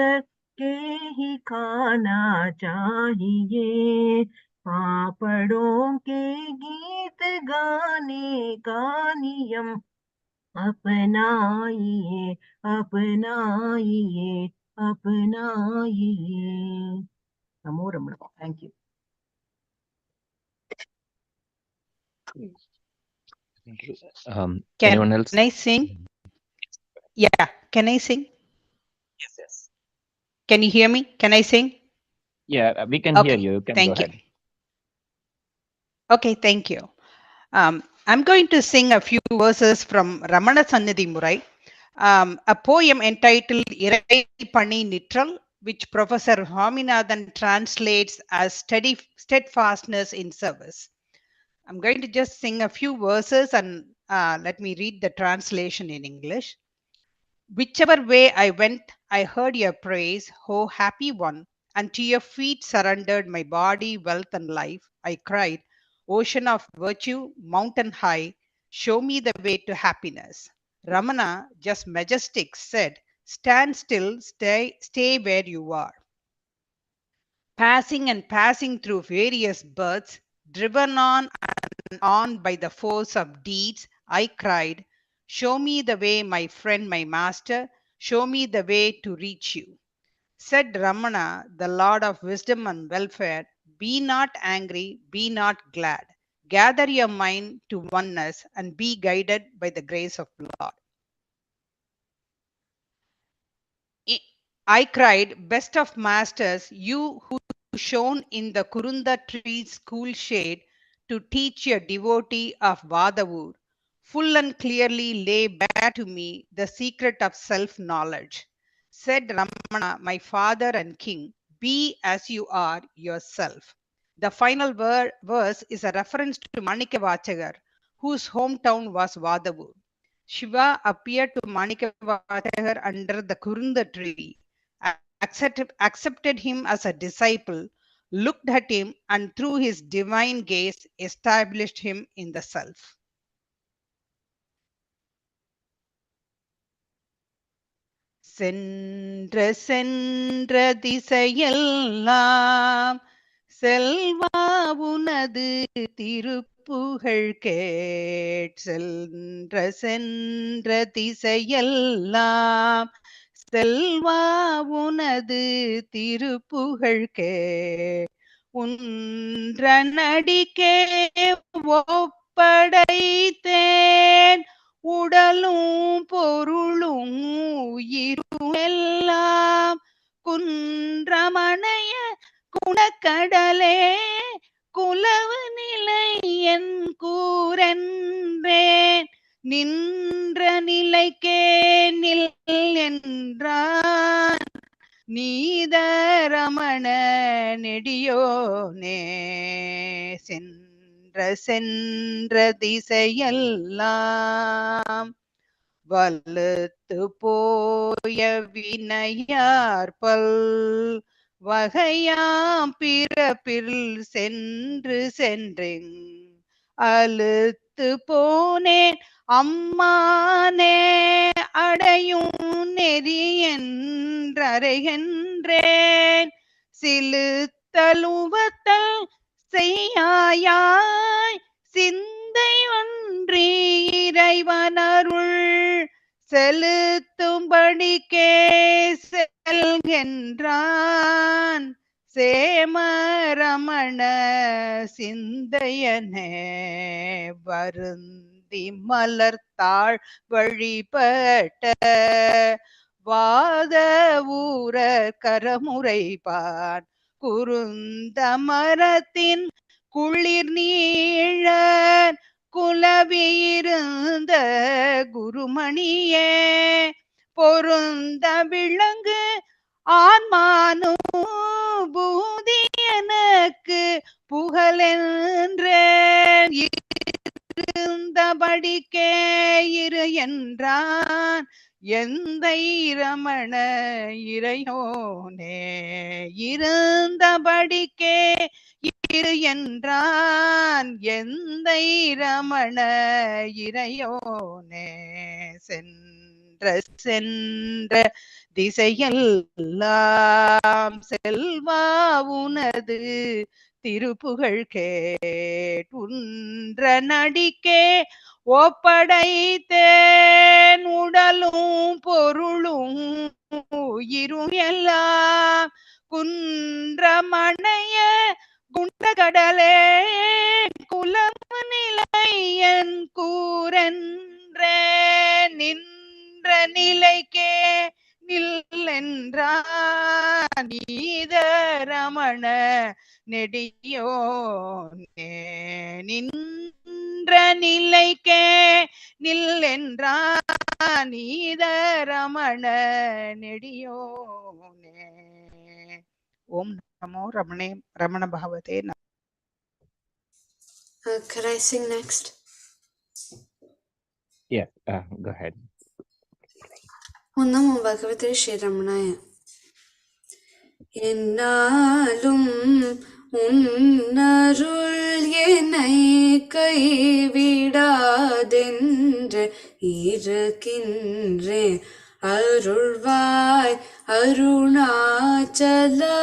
के ही खाना चाहिए। पापड़ों के गीत गाने का नियम अपनाइए, अपनाइए, अपनाइए। नमो रमण। Thank you. Anyone else? Can I sing? Yeah, can I sing? Yes, yes. Can you hear me? Can I sing? Yeah, we can hear Okay, you. You can go thank you. ahead. Okay, thank you. I'm going to sing a few verses from Ramana Sannidhi Murai, a poem entitled Irai Pani Nitral, which Professor Swaminathan translates as steadfastness in service. I'm going to just sing a few verses and let me read the translation in English. Whichever way I went, I heard your praise, O happy one, and to your feet surrendered my body, wealth, and life. I cried, Ocean of virtue, mountain high, show me the way to happiness. Ramana, just majestic, said, Stand still, stay where you are. Passing and passing through various births, driven on and on by the force of deeds, I cried, Show me the way, my friend, my master, show me the way to reach you. Said Ramana, the Lord of wisdom and welfare, Be not angry, be not glad. Gather your mind to oneness and be guided by the grace of Lord. I cried, Best of masters, you who shone in the Kurunda tree's cool shade to teach your devotee of Vadavur, full and clearly lay bare to me the secret of self-knowledge. Said Ramana, my father and king, be as you are yourself. The final verse is a reference to Manikavachagar, whose hometown was Vadavur. Shiva appeared to Manikavachagar under the Kurunda tree, accepted him as a disciple, looked at him, and through his divine gaze established him in the self. சென்ற சென்ற திசையெல்லாம் செல்வா உனது Thiruppugazh gate. சென்ற சென்ற திசையெல்லாம் செல்வா உனது Thiruppugazh gate. உன்ற நடிக்கே ஒப்படைத்தேன் உடலும் பொருளும் உயிரும் எல்லாம். குன்றமணைய குணக்கடலே குலவு நிலை என் கூறென்றேன். நின்ற நிலைக்கே நில் என்றான் நீதரமண நெடியோனே. சென்ற சென்ற திசையெல்லாம் வலுத்து போய வினையார்பல் வகையாம் பிறப்பில் சென்று சென்றெங் அலுத்து போனேன் அம்மானே. அடையும் நெறி என்றறைகின்றேன் சிலுத்தலுவத்தல் செய்யாயாய். சிந்தை ஒன்றி இறைவனருள் செலுத்தும்படிக்கே செல்கின்றான் சேமரமண சிந்தையனே. வருந்தி மலர்த்தாள் வழிபட்ட வாத ஊர கரமுறைப்பான் குருந்த மரத்தின் குளிர் நீழற் குலவியிருந்த குருமணியே. பொருந்த விளங்கு ஆன்மானு பூதி எனக்கு புகழென்றேன் இருந்தபடிக்கே இரு என்றான் எந்தை ரமண இறையோனே. இருந்தபடிக்கே இரு என்றான் எந்தை ரமண இறையோனே. சென்ற சென்ற திசையெல்லாம் செல்வா உனது திருப்புகழ் கேட்டுன்ற நடிக்கே ஒப்படைத்தேன் உடலும் பொருளும் உயிரும் எல்லாம் குன்றமணைய குண்டகடலே குலமு நிலையன் கூரென்றே நின்ற நிலைக்கே நில்லென்றான் நீத ரமண நெடியோனே. நின்ற நிலைக்கே நில்லென்றான் நீத ரமண நெடியோனே. ஓம் நமோ ரமண பகவதே நமः. Could I sing next? Yeah, go ahead. Om Namo Bhagavate Shri Ramanaya. என்னாலும் உன்னருள் என்னை கைவிடாதென்று இருக்கின்றேன் அருள்வாய் அருணாச்சலா.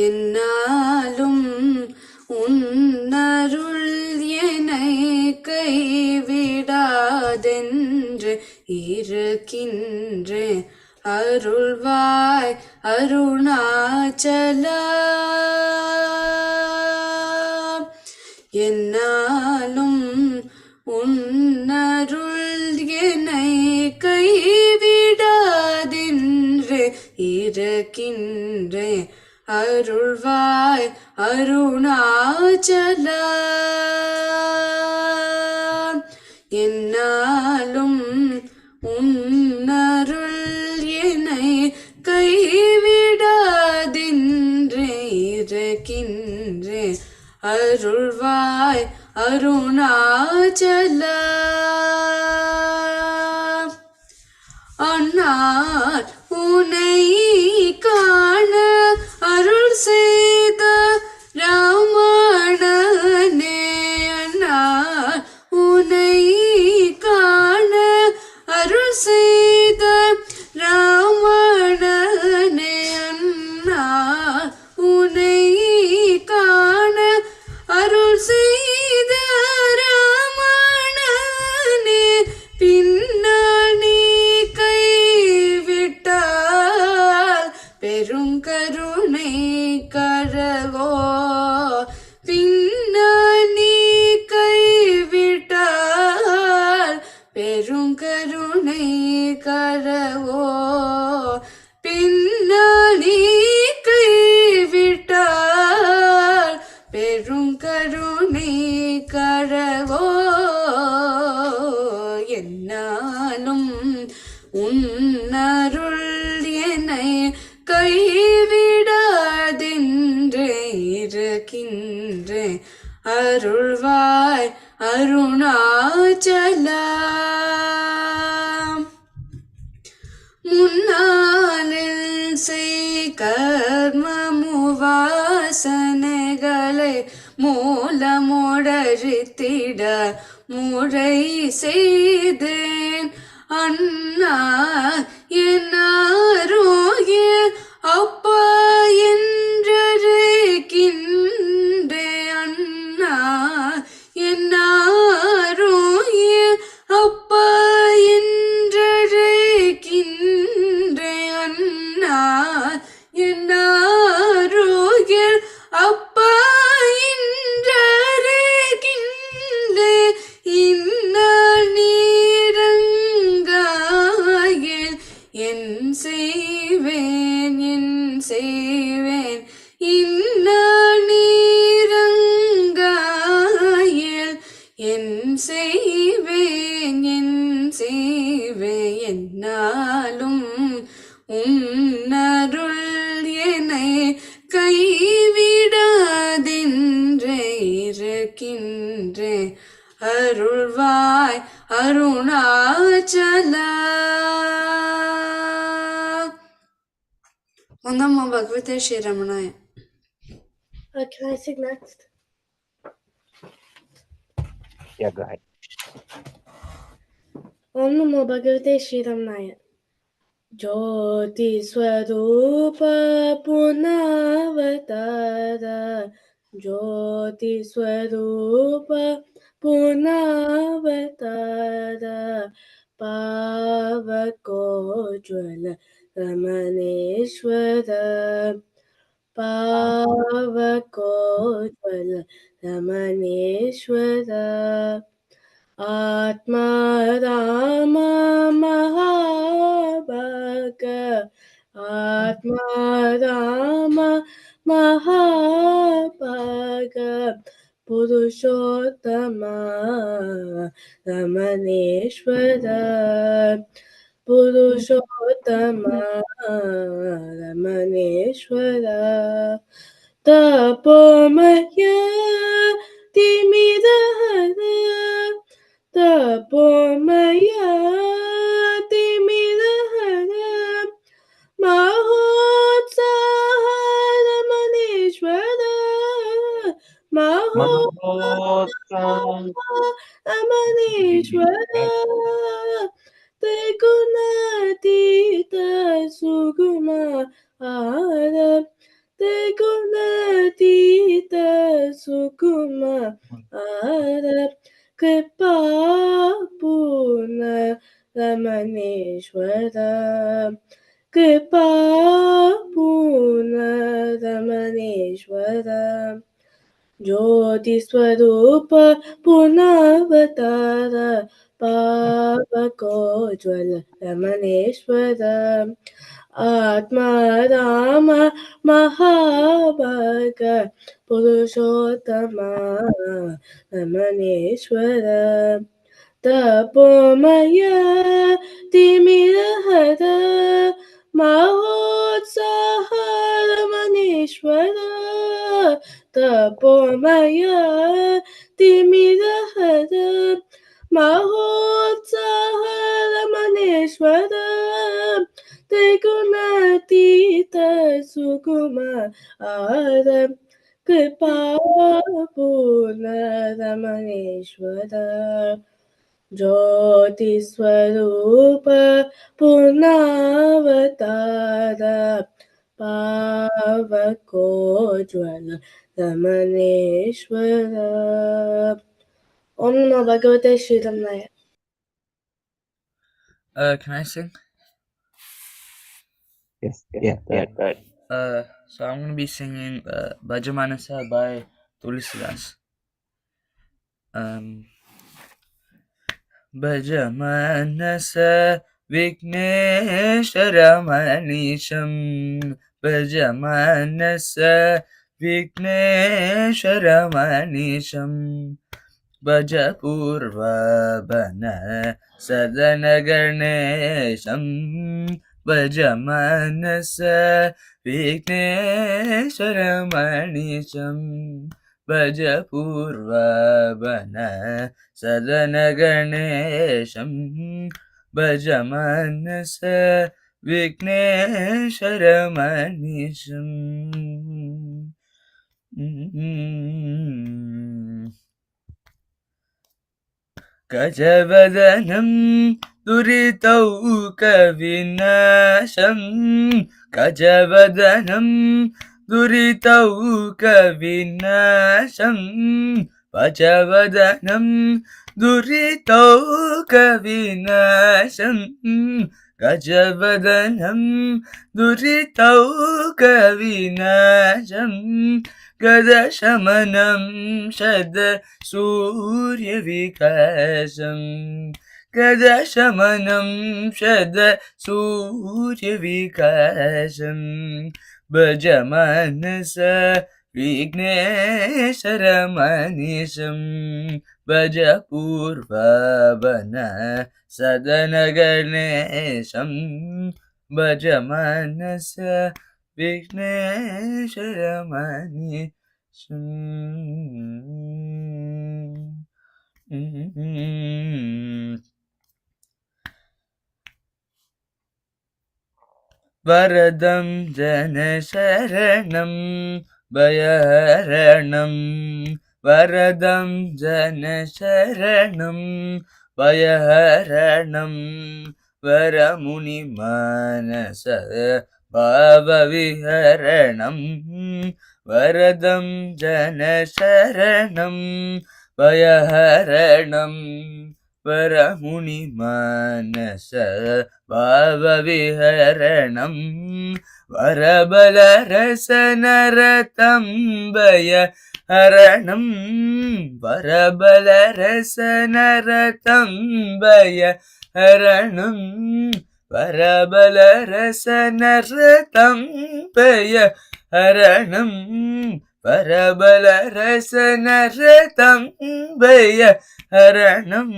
என்னாலும் உன்னருள் என்னை கைவிடாதென்று இருக்கின்றேன் அருள்வாய் அருணாச்சலா. என்னாலும் உன்னருள் என்னை கைவிடாதென்று இருக்கின்றேன் அருள்வாய் அருணாச்சலா. என்னாலும் உன்னருள் என்னை கைவிடாதென்று இருக்கின்றேன் அருள்வாய் அருணாச்சலா. அண்ணார் உனை காண அருள் செய்த ராமணனே. அண்ணார் உனை காண அருள் செய்த ராமணனே. அண்ணார் உனை காண அருள் செய்த ராமணனே. பின்னால் நீ கைவிட்டால் பெருங்கருணை கரவோ. பின்னால் நீ கைவிட்டால் பெருங்கருணை கரவோ. பின்னால் நீ கைவிட்டால் பெருங்கருணை கரவோ. என்னாலும் உன்னருள் என்னை கைவிடாதென்று இருக்கின்றேன் அருள்வாய் அருணாச்சலா. முன்னாளில் செய் கர்மமு வாசனைகளை மூலமுடரித்திட முறை செய்தேன். அண்ணா என் ஆரோக்கிய அப்பா என்றழைக்கின்றேன். அண்ணா என் ஆரோக்கிய அப்பா என்றழைக்கின்றேன். அண்ணா என் ஆரோக்கிய அப்பா என்றழைக்கின்றேன். இந்நாள் நீரங்காயில் என் செய்வேன் என் செய்வேன். இந்நாள் நீரங்காயில் என் செய்வேன் என் செய்வேன். என்னாலும் உன்னருள் என்னை அருள்வாய் Arunachala. Om Namo Bhagavate Shri Ramanaya. Can I sing next? Yeah, go ahead. Om Namo Bhagavate Shri Ramanaya. Jyoti Swarupa Punavatara, Jyoti Swarupa Punavatara, Pavako Jwala Ramaneshwara, Pavako Jwala Ramaneshwara, Atma Rama Mahabhaga, Atma Rama Mahabhaga, Purushottama Ramaneshwara, Purushottama Ramaneshwara, Tapomaya Timidahara, Tapomaya Timidahara, Mahotsaha Ramaneshwara, Mahotsaha Ramaneshwara, Tegunatita Suguma Ara, Tegunatita Sukuma Ara, Kripa Purna Ramaneshwara, Kripa Purna Ramaneshwara, Jyoti Swarupa Punavatara, Pavako Jwala Ramaneshwara, Atma Rama Mahabhaga, Purushottama Ramaneshwara, Tapomaya Timirahara, Mahotsaha Ramaneshwara, Tapomaya Timirahara, Mahotsaha Ramaneshwara, Tegunatita Sukuma Ara, Kripa Purna Ramaneshwara, Jyoti Swarupa Punavatara, Pavako Jwala Ramaneshwara. Om Namo Bhagavate Shri Ramanaya. Can I sing? Yes, yeah, go ahead. So I'm going to be singing Bhajamanasa by Tulsidas. Bhajamanasa Vigneshwaramanisham, Bhajamanasa Vigneshwaramanisham, Bhajapurvabana Sadanagarnesham, Bhajamanasa Vigneshwaramanisham, Bhajapurvabana Sadanagarnesham, Bhajamanasa Vigneshwaramanisham. Gajavadanam Duritauka Vinasham, Gajavadanam Duritauka Vinasham, Gajavadanam Duritauka Vinasham, Gajavadanam Duritauka Vinasham, Gadashamanam Shada Surya Vikasam, Gadashamanam Shada Surya Vikasam, Bhajamanasa Vigneshwaramanisham, Bhajapurvabana Sadanagarnesham, Bhajamanasa Vigneshwaramanisham. वरदं जनशरणं भयहरणं वरदं जनशरणं भयहरणं वरमुनिमानस भावविहरणं वरदं जनशरणं भयहरणं वरमुनिमानस भावविहरणं वरबलरसनरतं भयहरणं वरबलरसनरतं भयहरणं वरबलरसनरतं भयहरणं वरबलरसनरतं भयहरणं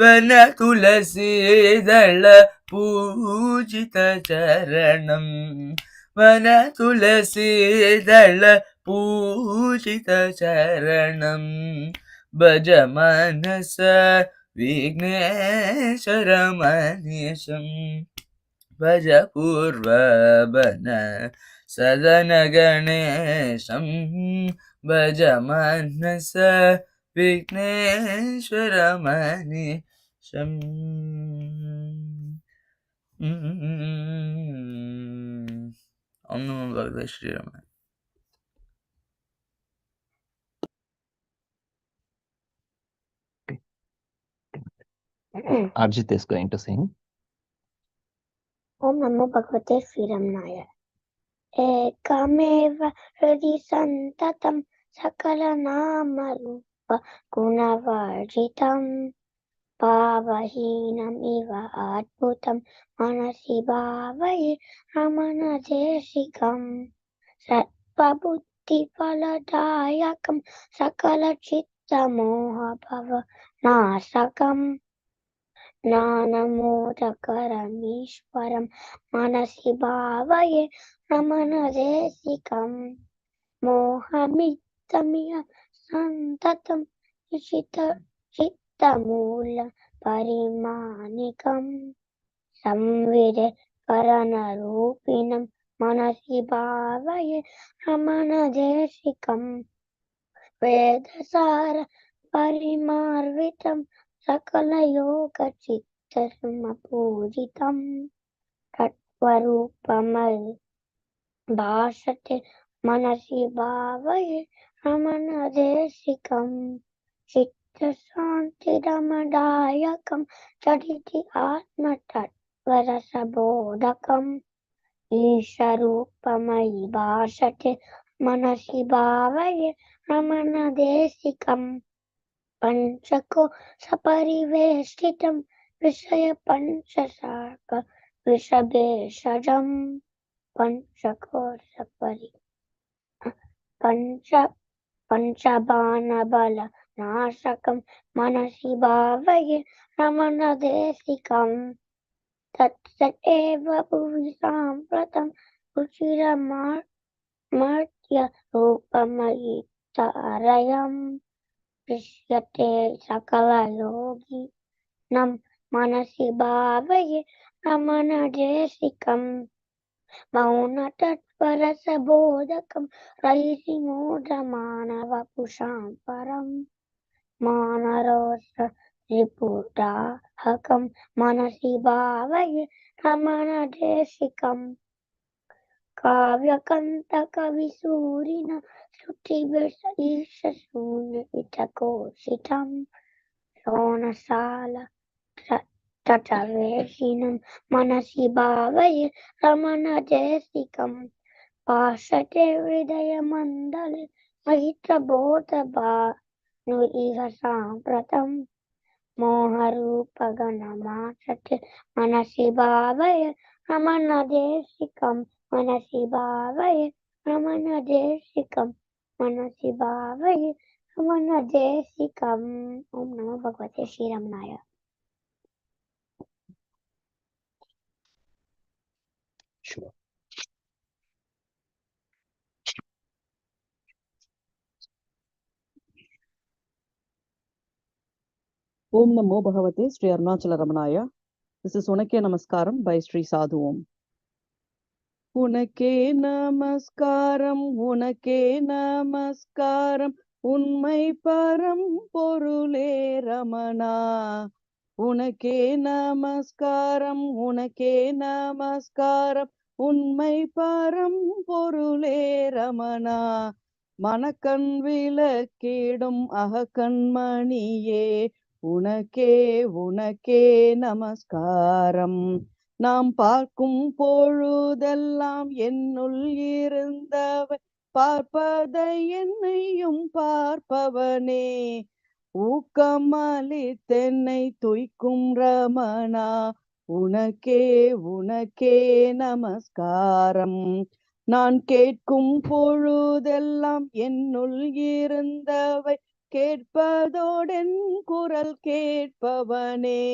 वनतुलसीदल पूजित चरणं वनतुलसीदल पूजित चरणं भज मनस विघ्नेश्वरमनिशं भज पूर्वबन सदन गणेशं भज मनस विघ्नेश्वरमनिशं Om Namo Bhagavate Shri Ramana. Arjit is going to sing. Om Namo Bhagavate Sri Ramana. Ekamev Hri Santatam Sakala Namarupa Gunavarjitam Pavahinam Iva Adbhutam Manasi Bhavaye Ramana Deshikam Satvabuddhi Phaladayakam Sakala Chitta Moha Bhava Nasakam Nanamodakaramiswaram Manasi Bhavaye Ramana Desikam Mohamitamiya Santatam Chittamula Parimanikam Samvide Karanarupinam Manasi Bhavaye Ramana Desikam Vedasara Parimarvitam Sakala Yoga Chittarma Pujitam Tattvarupamai Bhashate Manasi Bhavaye Ramana Desikam Chitta Santi Ramadayakam Chaditi Atma Tattvara Isharupamai Bhashate Manasi Bhavaye Ramana Desikam Panchako Sapariveshtitam Vishaya Panchasarga Vishabeshajam Panchako Sapari Panchabana Bala Nashakam Manasi Bhavaye Ramana Desikam Tatsat Eva Bhuvi Sampratam Uchira Martya Rupamayi Tarayam Prishyate Sakala Yogi Nam Manasi Bhavaye Ramana Desikam Mauna Tatvara Sabodakam Raisi Moda Manava Pusham Param Manarosa Riputa Hakam Manasi Bhavaye Ramana Desikam Kavya Kanta Kavisurina Suti Versa Isha Suni Itakositam Sonasala Tataveshinam Manasi Bhavaye Ramana Desikam Pashate Hridaya Mandale Mahitra Bhota Bhanu Iha Sampratam Moharupa Ganamashate Manasi Bhavaye Ramana Desikam Manasi Bhavaye Ramana Desikam Manasi Bhavaye Ramana Desikam Om Namo Bhagavate Shri Ramanaya. Sure. Om Namo Bhagavate Sri Arunachala Ramanaya. This is Unake Namaskaram by Sri Sadhu Om. Unake Namaskaram, Unake Namaskaram, Unmai Param Porule Ramana. Unake Namaskaram, Unake Namaskaram, Unmai Param Porule Ramana. மனக்கண் விளக்கிடும் அகக்கண்மணியே உனக்கே உனக்கே நமஸ்காரம். நாம் பார்க்கும் பொழுதெல்லாம் என்னுள் இருந்தவை பார்ப்பதை என்னையும் பார்ப்பவனே. ஊக்கமளித்தென்னை துய்க்கும் ரமணா உனக்கே உனக்கே நமஸ்காரம். நான் கேட்கும் பொழுதெல்லாம் என்னுள் இருந்தவை கேட்பதோடென் குரல் கேட்பவனே.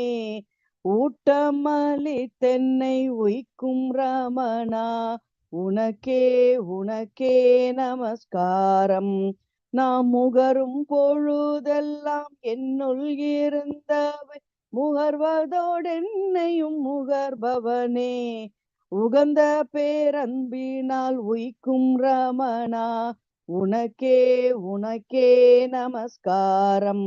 ஊட்டமளித்தென்னை உய்க்கும் ரமணா உனக்கே உனக்கே நமஸ்காரம். நாம் முகரும் பொழுதெல்லாம் என்னுள் இருந்தவை முகர்வதோடென்னையும் முகர்பவனே. உகந்த பேரன்பினால் உய்க்கும் ரமணா உனக்கே உனக்கே நமஸ்காரம்.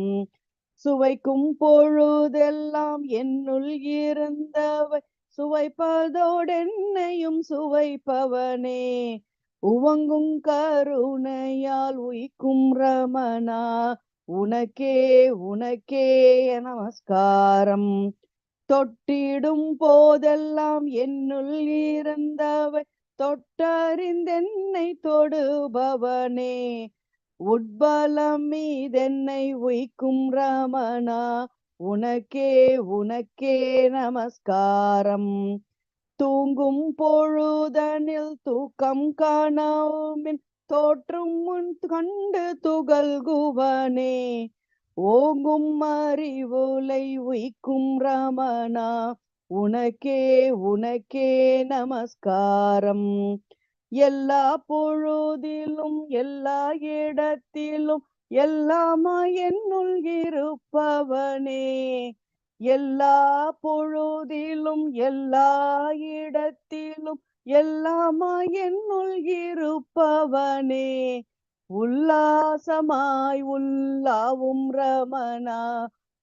சுவைக்கும் பொழுதெல்லாம் என்னுள் இருந்தவை சுவைப்பதோடென்னையும் சுவைப்பவனே. உவங்கும் கருணையால் உய்க்கும் ரமணா உனக்கே உனக்கே நமஸ்காரம். தொட்டிடும் போதெல்லாம் என்னுள் இருந்தவை தொட்டறிந்தென்னை தொடுபவனே. உட்பலம் மீதென்னை உய்க்கும் ரமணா உனக்கே உனக்கே நமஸ்காரம். தூங்கும் பொழுதனில் தூக்கம் காணாமின் தோற்றும் முன் கண்டு துகள்குவனே. ஓங்கும் அறிவுலை உய்க்கும் ரமணா உனக்கே உனக்கே நமஸ்காரம். எல்லா பொழுதிலும் எல்லா இடத்திலும் எல்லாமாய் என்னுள் இருப்பவனே. எல்லா பொழுதிலும் எல்லா இடத்திலும் எல்லாமாய் என்னுள் இருப்பவனே. உல்லாசமாய் உள்ளாவும் ரமணா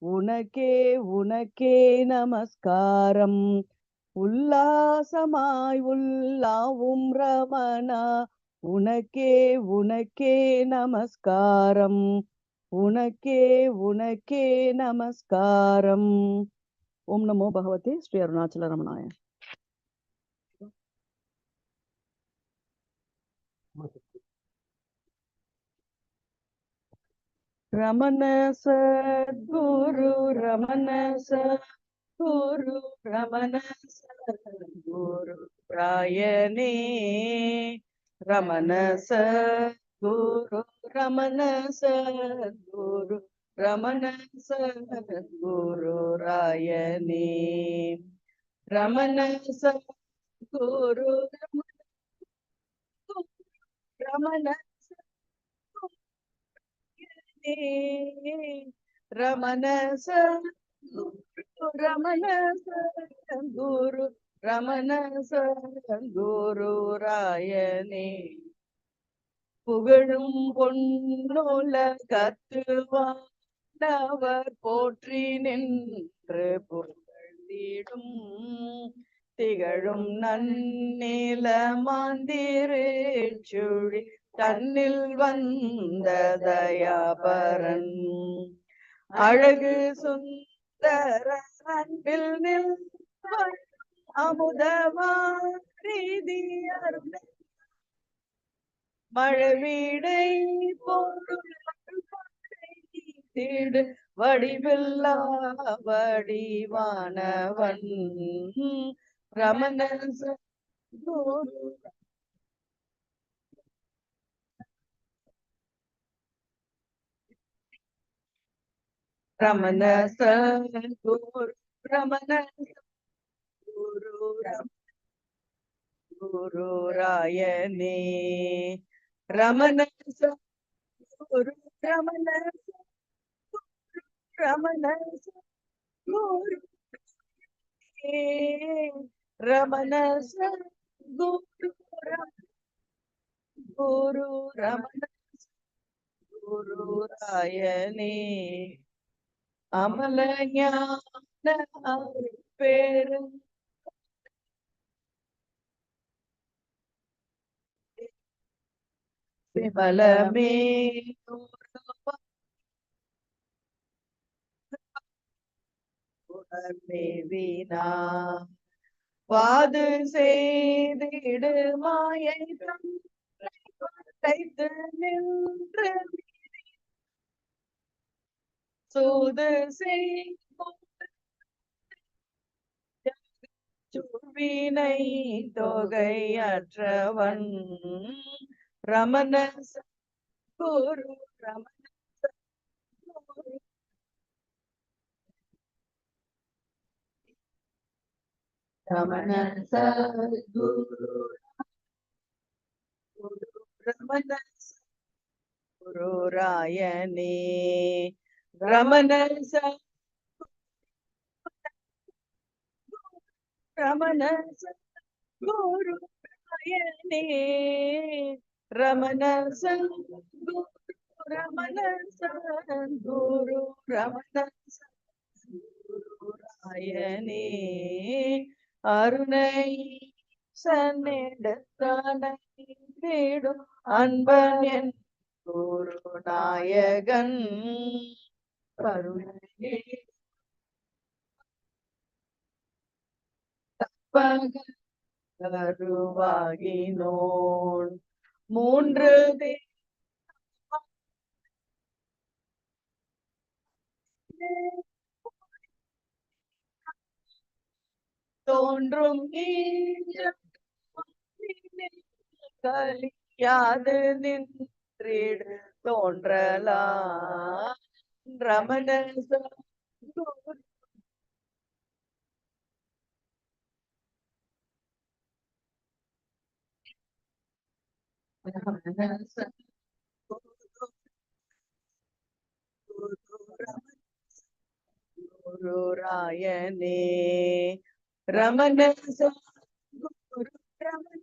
உனக்கே உனக்கே நமஸ்காரம். உல்லாசமாய் உள்ளாவும் ரமணா உனக்கே உனக்கே நமஸ்காரம். உனக்கே உனக்கே நமஸ்காரம். ஓம் நமோ பகவதே ஸ்ரீ அருணாச்சல ரமணாய. ரமண சத்குரு ரமண சத்குரு ரமண சத்குரு ராயனே. ரமண சத்குரு ரமண சத்குரு ரமண சத்குரு ராயனே. ரமண சத்குரு ரமண ரமண சத்குரு ரமண சத்குரு ரமண சத்குரு ராயனே. புகழும் பொன்னுலகத்துவானவர் போற்றி நின்று புகழ்ந்திடும் திகழும் நன்னில மாந்திரேச்சுழி தன்னில் வந்த தயாபரன். அழகு சுந்தர அன்பில் நில் அமுதவாரிதி அருள் மழவீடை பொருள் வடிவில்லா வடிவானவன். ரமண சத்குரு ரமண சத்குரு ரமண குரு குரு ராயனே. Ramana Sadhguru Ramana Ramana Guru Ramana Guru Guru Ramana Guru Rayane Amalanyana Perum Vimalame Vina Vadu செய்திடு மாயை தைத்து நின்று சூது செய்வினை தொகையற்றவன் ரமண குரு ரமண ரமண குரு ரமண குரு ராயணே ரமண ரமண குரு ராயணே ரமண குரு ரமண குரு ரமண ராயணே அருணை சன்னெடுத்தானை தேடும் அன்பன் என் குரு நாயகன் கருணை கருவாகினோன் மூன்று தோன்றும் கலியாது நின்றிடு தோன்றலா ரமண குரு ராயணே ரமண குரு ரமண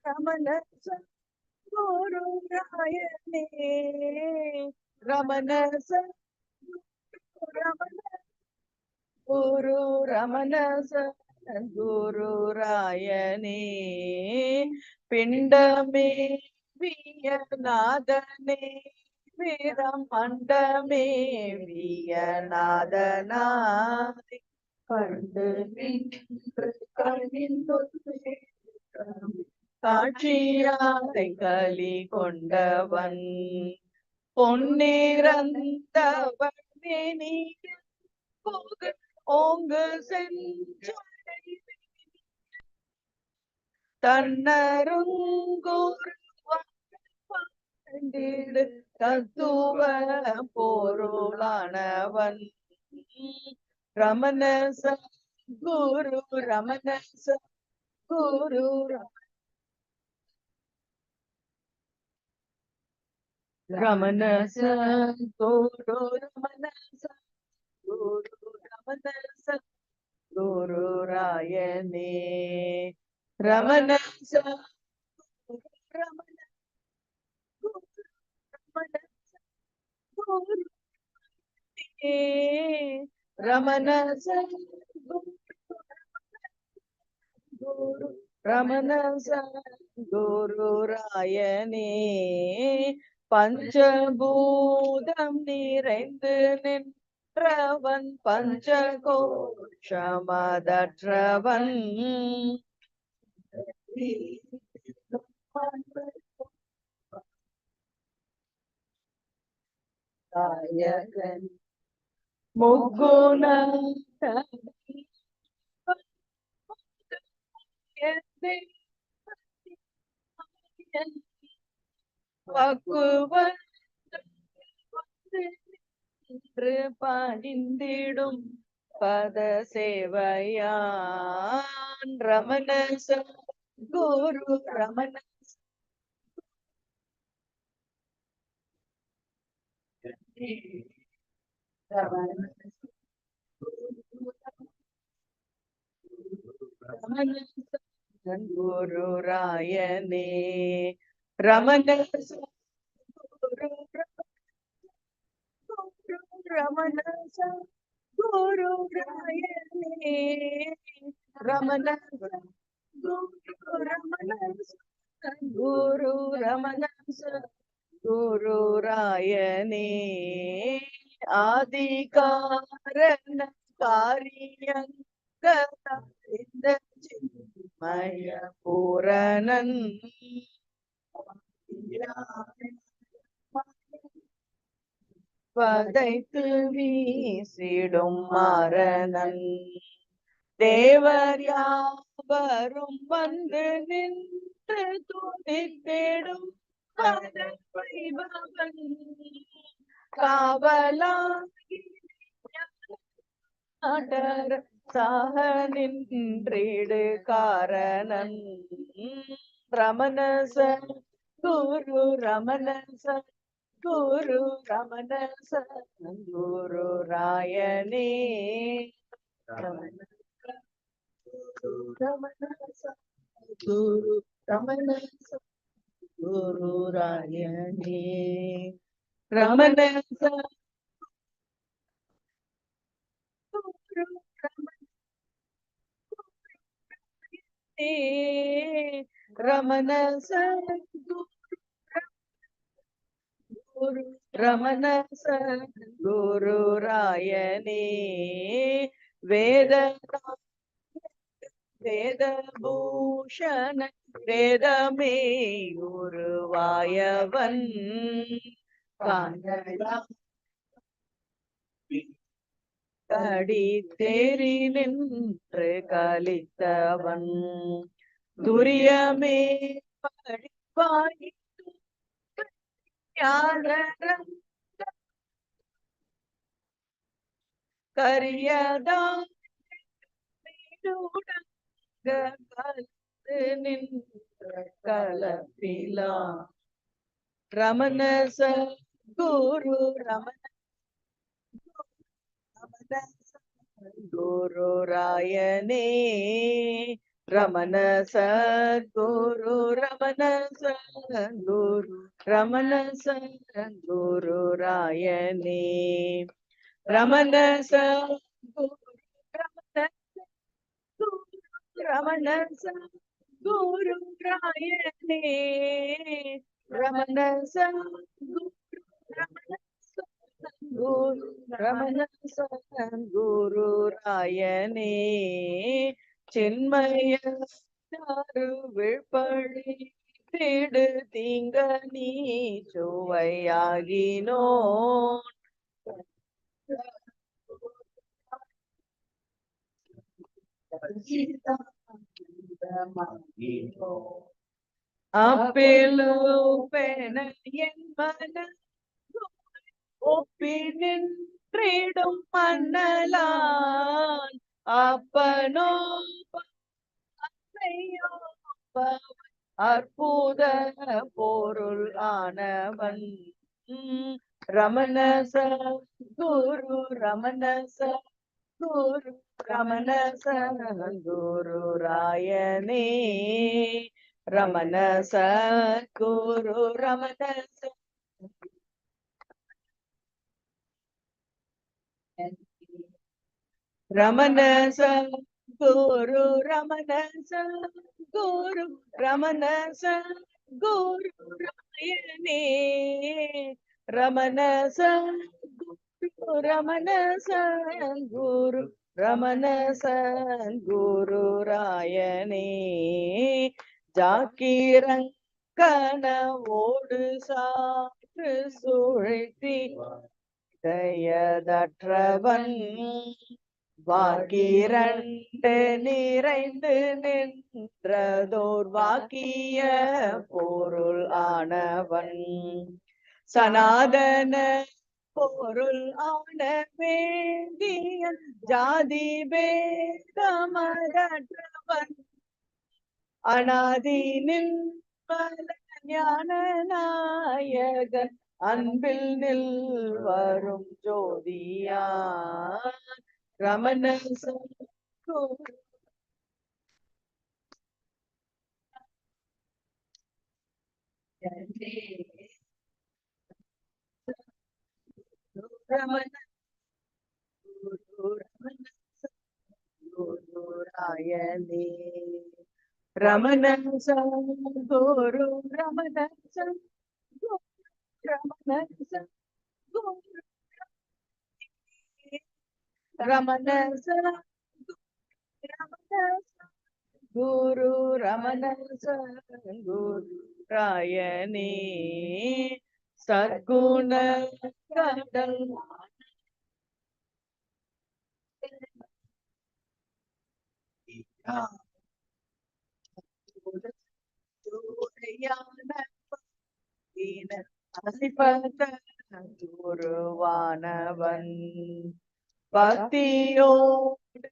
ரமண குரு ராயணே ரமண ரமண குரு ரமண குரு ராயணே பிண்டமே வியநாதனே வீரம் மண்டமே வியநாதனாய் கண்டு காட்சியாய் கலி கொண்டவன் பொன்னிறந்தவனே நீ ஓங்கு சென்று தன்னருங்கூர் தத்துவ பொருளானவன் ரமண குரு ரமண குரு ரமண குரு ரமண குரு ரமண குரு ராயணே ரமண ரமண குரு ரமண குரு ரமண குரு ராயணே பஞ்சபூதம் நிறைந்து நின்றவன் பஞ்சகோஷமதற்றவன் நாயகன் முக்குண பக்குவன் பணிந்திடும் பத சேவையான் ரமண குரு ரமண ரமண குரு ராயனே ரமண குரு ரமண குரு ராயனே ரமண குரு ரமண குரு ரமண குரு ராயனே ஆதி காரண காரியங்க இந்த சின்மய பூரணன் பதைத்து வீசிடும் மாறனன் தேவர் யாவரும் வந்து நின்று துதித்திடும் வைபவன் காவலாகி சாக நின்றிடு காரணன் ரமணச குரு ரமணச குரு ரமணச குரு ராயனே ரமணச குரு ரமணச குரு ராயனே ரமணச குரு ரமண குரு ரமண குரு ராயனே வேத வேத பூஷண வேதமே குருவாயவன் கடி தேறி நின்று கலித்தவன் துரியமே படிப்பாய் கரியதான் நின்ற கலப்பிலா ரமண குரு ரமண குரு ராயனே ரமண குரு ரமண குரு ரமண குரு ராயனே ரமண குரு ரமண குரு ராயனே ரமண குரு ரமண குரு ரமண குரு ராயனே சின்மய விழ்பழி திடு தீங்க நீ சுவையாகினோ அப்பேலோ பென என் மன ஒப்பி நின்றிடும் மன்னலான் அப்பனோ அற்புத பொருள் ஆனவன் ரமண குரு ரமண குரு ரமண குரு ராயனே ரமண குரு ரமண ரமண குரு ரமண குரு ரமண குரு ராயனே ரமண குரு ரமண குரு ரமண குரு ராயனே ஜாக்கிரங்கனவோடு சாற்று சுழ்த்தி தயதற்றவன் வாக்கிரண்டு நிறைந்து நின்றதோர் வாக்கிய பொருள் ஆனவன் சனாதன பொருள் ஆன வேண்டிய ஜாதி பேதமதற்றவன் அநாதி நின்பல ஞான நாயகன் அன்பில் நில் வரும் ஜோதியா Ramana Ramana Guru Ramana Guru Rayane Ramana Guru Ramana Guru Ramana Guru Ramana Guru Ramana Guru Rayane Sadguna Kadal வானவன் பக்தியோடு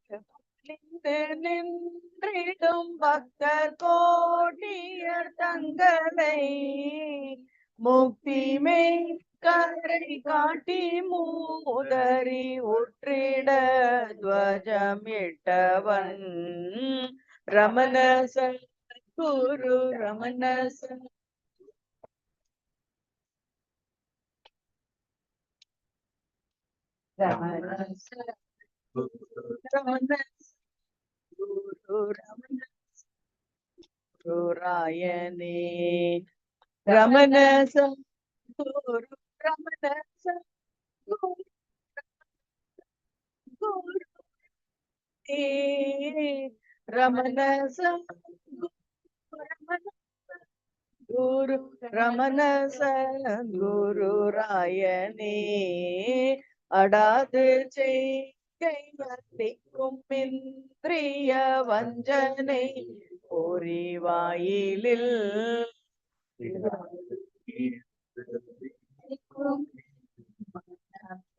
நின்றிடும் பக்தர் கோடியர் தங்களை முக்திமே கரை காட்டி மூதறி உற்றிட துவஜமிட்டவன் ரமண குரு ரமண ரமண ரமண குரு ரமண குரு ராயணே ரமண குரு ரமண குரு குரு ரமண குரு ரமண குரு ராயணே அடாது செய்கைக்கும் இந்திரிய வஞ்சனை பொறி வாயிலில்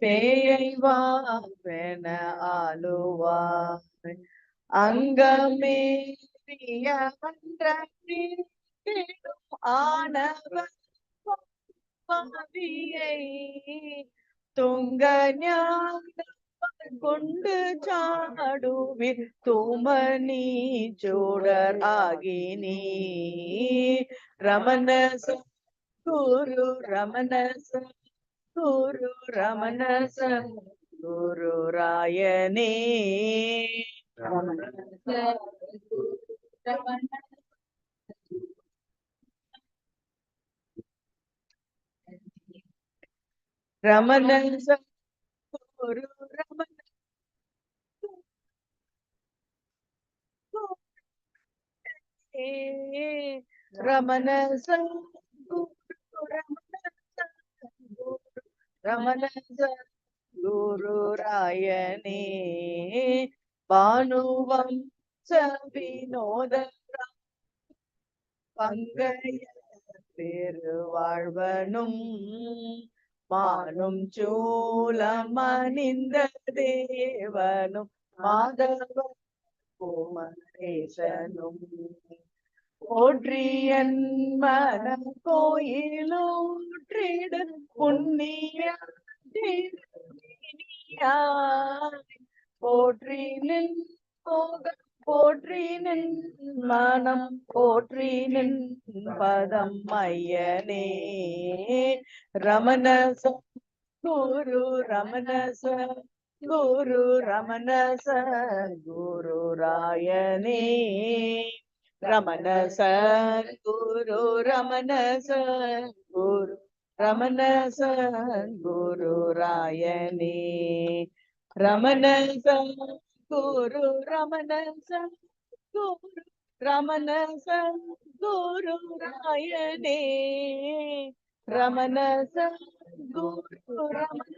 பேயை வாவென ஆளுவார் அங்கமேறிய ஆனவர் பாவியை துங்க ஞான கொண்டு சாடுவிர் தூமணி சோழர் ஆகினி ரமண குரு ரமண குரு ரமண குரு ராயணே ரமண குரு ரமண ரமண ரமண குரு ராயணே பானுவம் வினோத பங்கைய பெருவாழ்வனும் மானும் சூலமணிந்த தேவனும் மாதவ குமரேசனும் போற்றியன் மன கோயிலூற்றிடு புண்ணிய போற்றி நின் போக போற்றி நின் மனம் போற்றி நின் பதம் மையனே ரமண குரு ரமண குரு ரமண குரு ராயணே ரமண குரு ரமண குரு ரமண குரு ராயணே ரமண குரு ரமண குரு ரமண குரு ராயணே ரமண குரு ரமண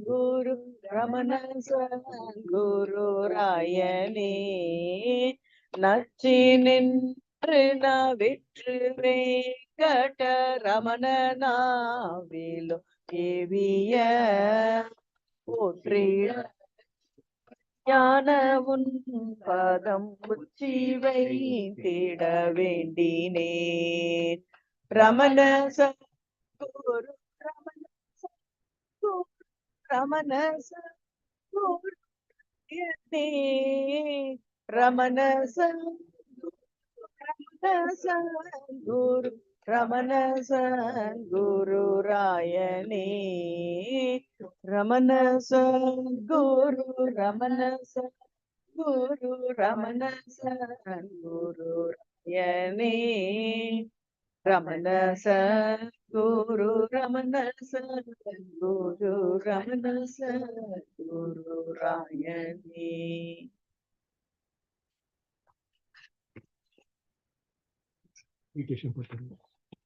குரு ரமண குரு ராயணே நச்சி நின்று நவிற்று வேங்கட ரமண நாவிலோ தேவிய போற்றி ஞான உன் பதம் உச்சி வைத்திட வேண்டினேன் ரமண குரு ரமண ரமண குரு ரமண குரு ரமணச குரு ராயணே ரமணச குரு ரமணச குரு ரமணச குரு ராயணே ரமணச குரு ரமணச குரு ரமணச குரு ராயணே.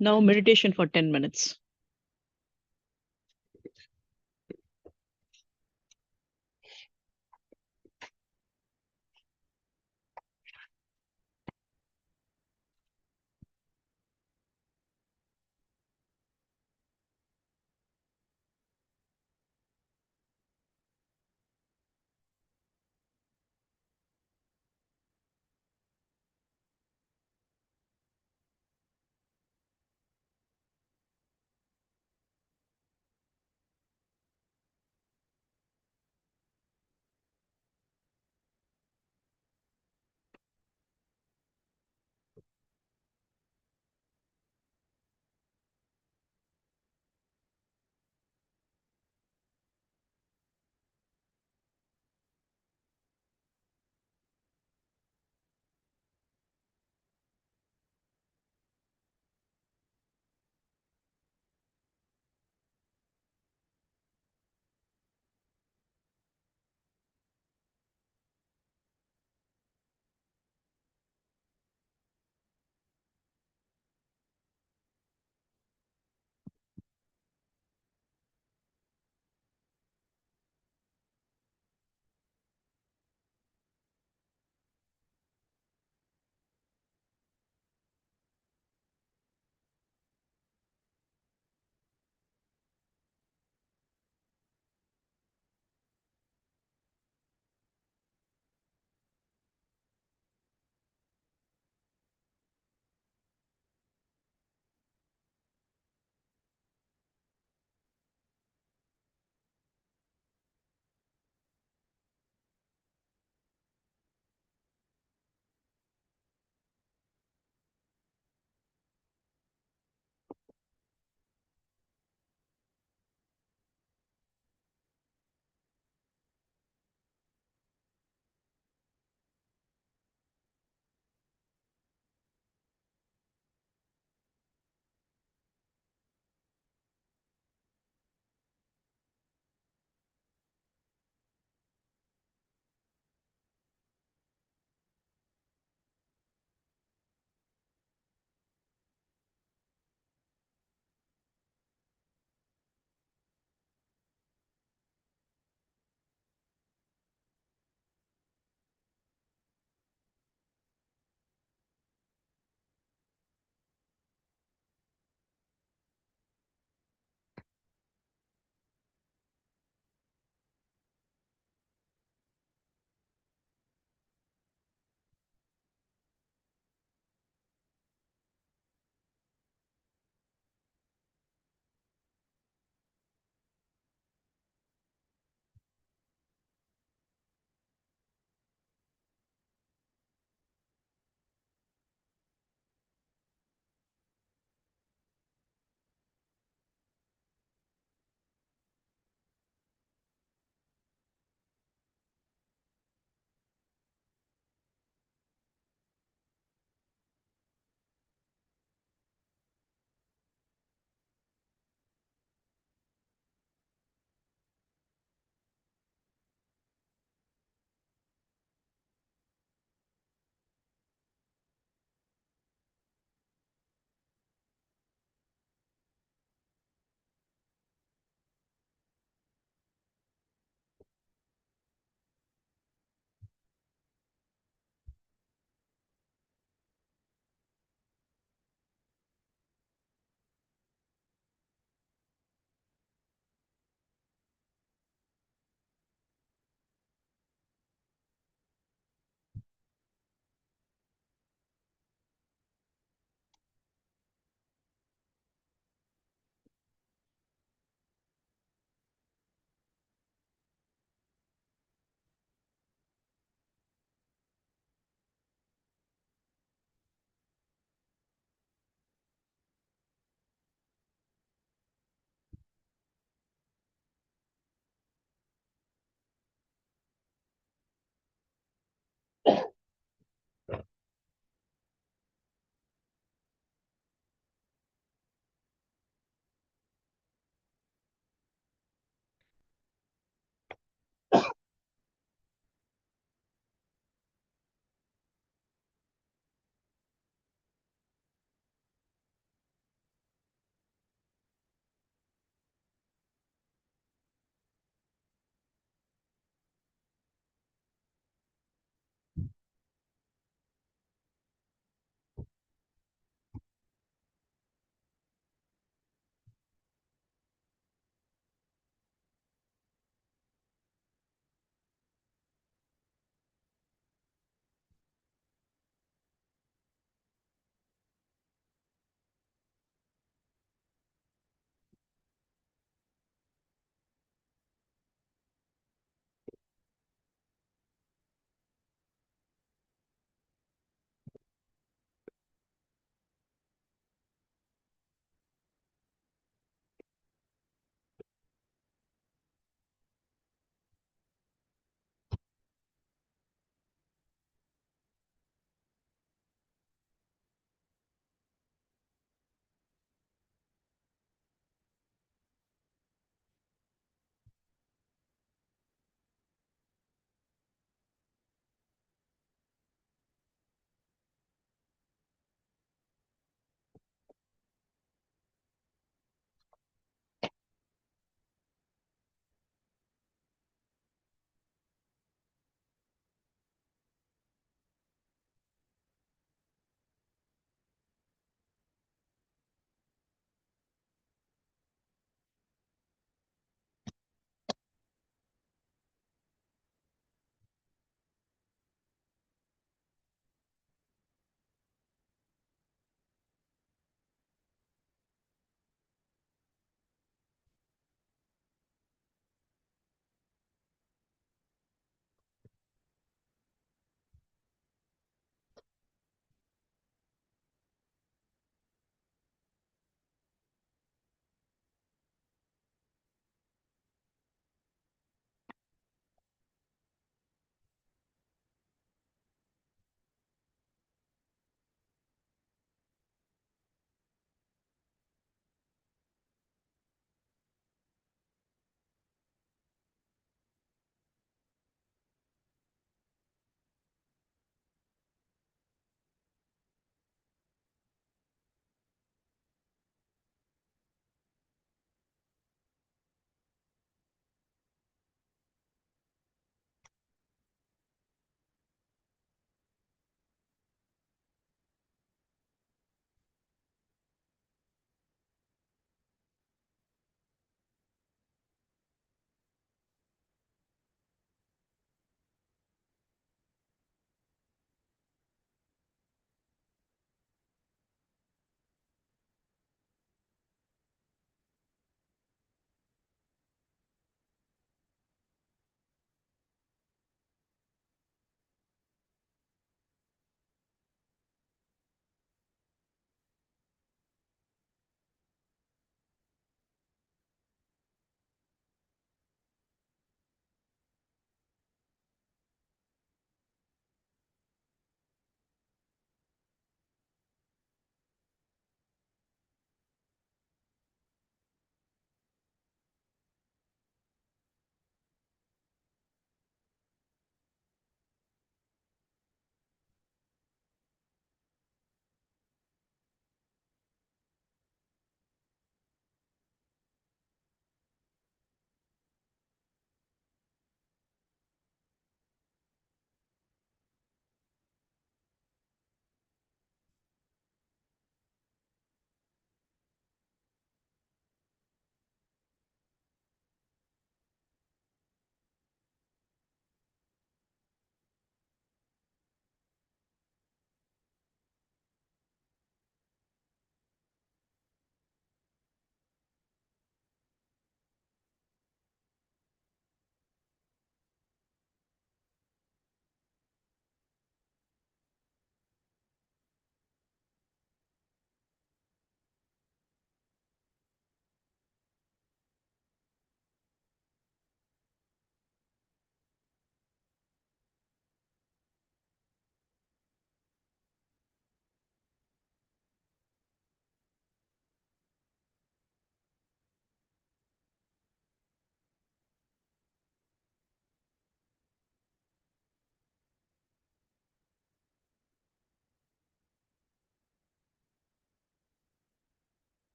Now meditation for 10 minutes.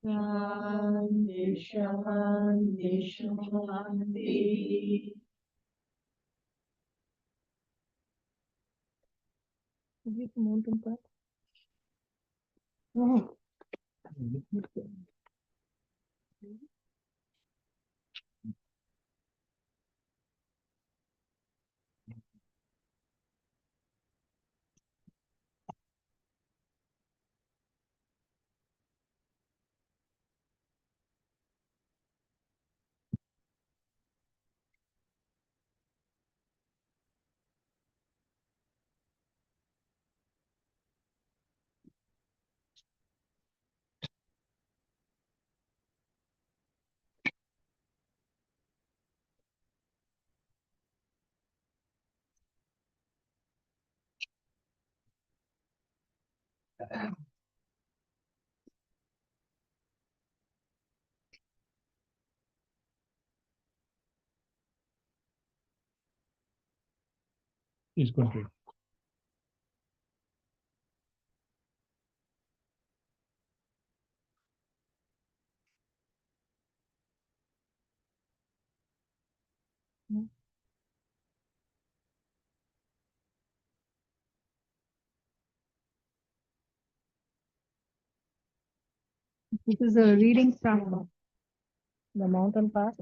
Shanti, Shanti, Shanti. Please continue. This is a reading from the mountain path.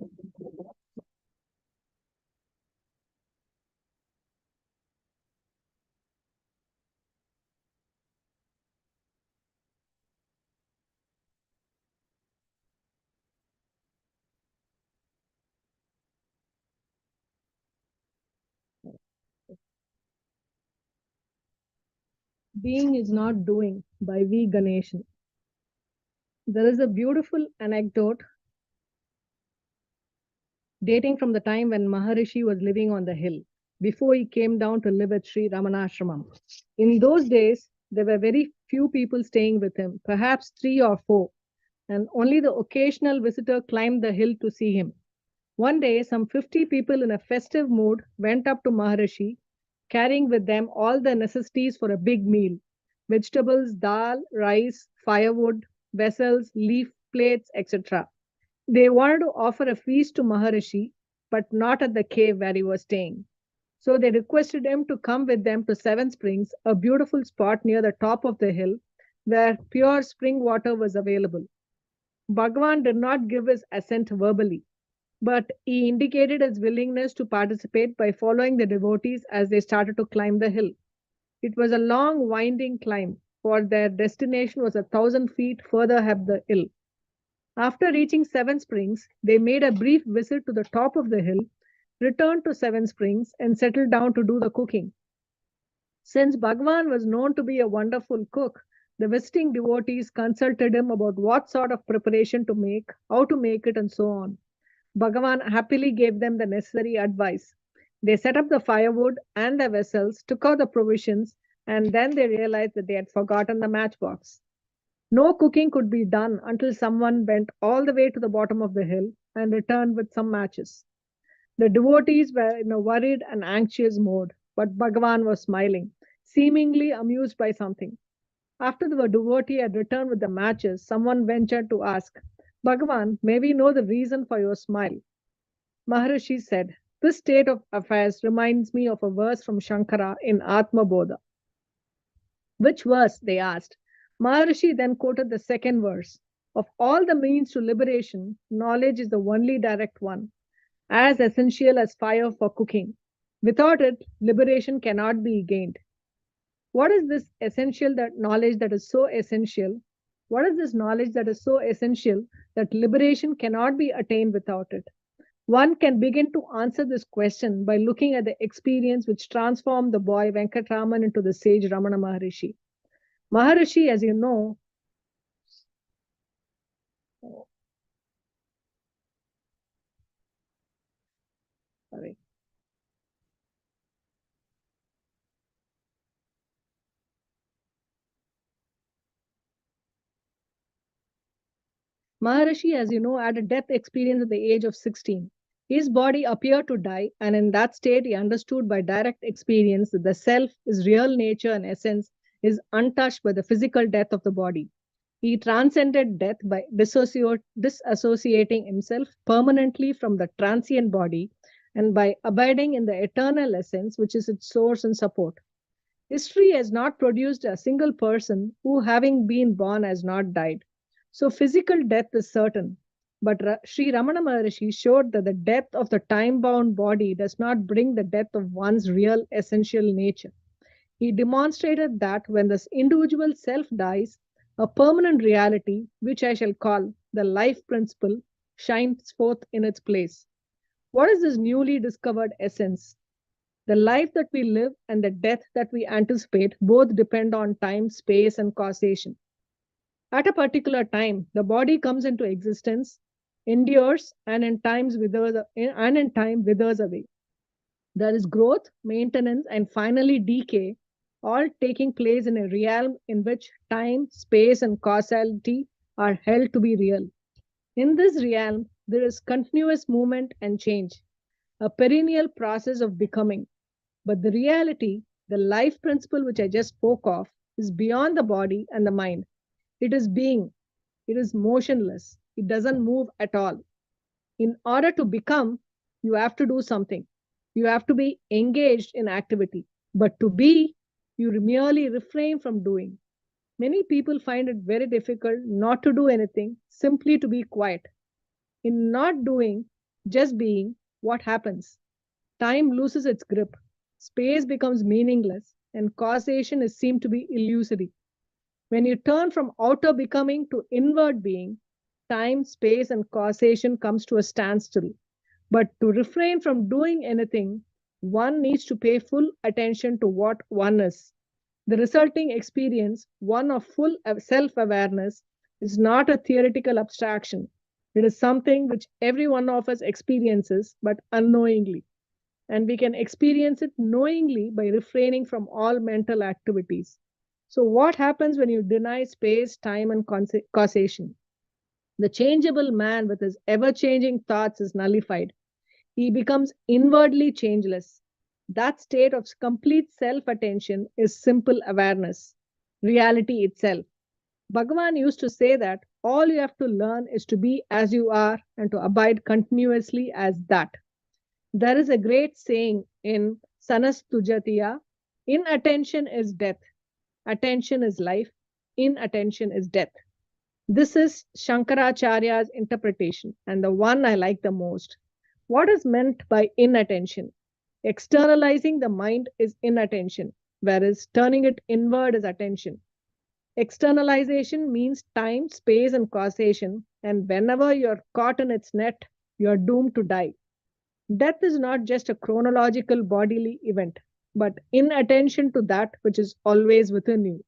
Being is Not Doing by V. Ganeshan. There is a beautiful anecdote dating from the time when Maharishi was living on the hill before he came down to live at Sri Ramana Ashramam. In those days, there were very few people staying with him, perhaps 3 or 4, and only the occasional visitor climbed the hill to see him. One day, some 50 people in a festive mood went up to Maharishi, carrying with them all the necessities for a big meal: vegetables, dal, rice, firewood, vessels, leaf plates, etc. They wanted to offer a feast to Maharishi, but not at the cave where he was staying. So they requested him to come with them to Seven Springs, a beautiful spot near the top of the hill where pure spring water was available. Bhagavan did not give his assent verbally, but he indicated his willingness to participate by following the devotees as they started to climb the hill. It was a long, winding climb, for their destination was 1,000 feet further up the hill. After reaching Seven Springs, they made a brief visit to the top of the hill, returned to Seven Springs, and settled down to do the cooking. Since Bhagavan was known to be a wonderful cook, the visiting devotees consulted him about what sort of preparation to make, how to make it, and so on. Bhagavan happily gave them the necessary advice. They set up the firewood and the vessels, took out the provisions, and then they realized that they had forgotten the matchbox. No cooking could be done until someone went all the way to the bottom of the hill and returned with some matches. The devotees were in a worried and anxious mode, but Bhagavan was smiling, seemingly amused by something. After the devotee had returned with the matches, someone ventured to ask, "Bhagavan, may we know the reason for your smile?" Maharishi said, "This state of affairs reminds me of a verse from Shankara in Atma Bodha." "Which verse?" they asked. Maharishi then quoted the second verse. "Of all the means to liberation, knowledge is the only direct one, as essential as fire for cooking. Without it, liberation cannot be gained." What is this essential that knowledge that is so essential? What is this knowledge that is so essential that liberation cannot be attained without it? One can begin to answer this question by looking at the experience which transformed the boy Venkatraman into the sage Ramana Maharishi. Maharishi, as you know, Sorry. Maharishi, as you know, had a death experience at the age of 16. His body appeared to die, and in that state, he understood by direct experience that the self, his real nature and essence, is untouched by the physical death of the body. He transcended death by disassociating himself permanently from the transient body and by abiding in the eternal essence, which is its source and support. History has not produced a single person who, having been born, has not died. So physical death is certain. But Sri Ramana Maharishi showed that the death of the time-bound body does not bring the death of one's real essential nature. He demonstrated that when this individual self dies, a permanent reality, which I shall call the life principle, shines forth in its place. What is this newly discovered essence? The life that we live and the death that we anticipate both depend on time, space, and causation. At a particular time, the body comes into existence, endures, and in time withers away. There is growth, maintenance, and finally decay, all taking place in a realm in which time, space, and causality are held to be real. In this realm, there is continuous movement and change, a perennial process of becoming. But the reality, the life principle which I just spoke of, is beyond the body and the mind. It is being, it is motionless, it doesn't move at all. In order to become, you have to do something. You have to be engaged in activity. But to be, you merely refrain from doing. Many people find it very difficult not to do anything, simply to be quiet. In not doing, just being, what happens? Time loses its grip, space becomes meaningless, and causation is seen to be illusory. When you turn from outer becoming to inward being, time, space, and causation comes to a standstill. But to refrain from doing anything, one needs to pay full attention to what one is. The resulting experience, one of full self-awareness, is not a theoretical abstraction. It is something which every one of us experiences, but unknowingly. And we can experience it knowingly by refraining from all mental activities. So what happens when you deny space, time, and causation? The changeable man with his ever-changing thoughts is nullified. He becomes inwardly changeless. That state of complete self-attention is simple awareness, reality itself. Bhagavan used to say that all you have to learn is to be as you are and to abide continuously as that. There is a great saying in Sanastujatiya, inattention is death, attention is life, inattention is death. This is Shankaracharya's interpretation and the one I like the most. What is meant by inattention? Externalizing the mind is inattention, whereas turning it inward is attention. Externalization means time, space, and causation, and whenever you're caught in its net, you're doomed to die. Death is not just a chronological bodily event, but inattention to that which is always within you.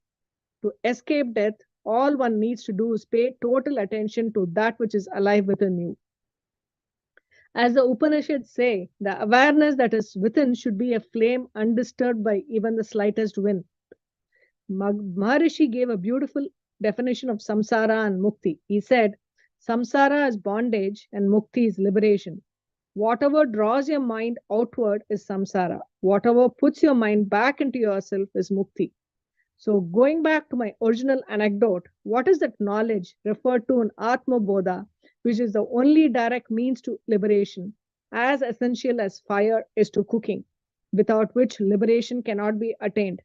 To escape death, all one needs to do is pay total attention to that which is alive within you. As the Upanishads say, the awareness that is within should be a flame undisturbed by even the slightest wind. Maharishi gave a beautiful definition of samsara and mukti. He said, samsara is bondage and mukti is liberation. Whatever draws your mind outward is samsara. Whatever puts your mind back into yourself is mukti. So going back to my original anecdote, what is that knowledge referred to in Atma Bodha, which is the only direct means to liberation, as essential as fire is to cooking, without which liberation cannot be attained?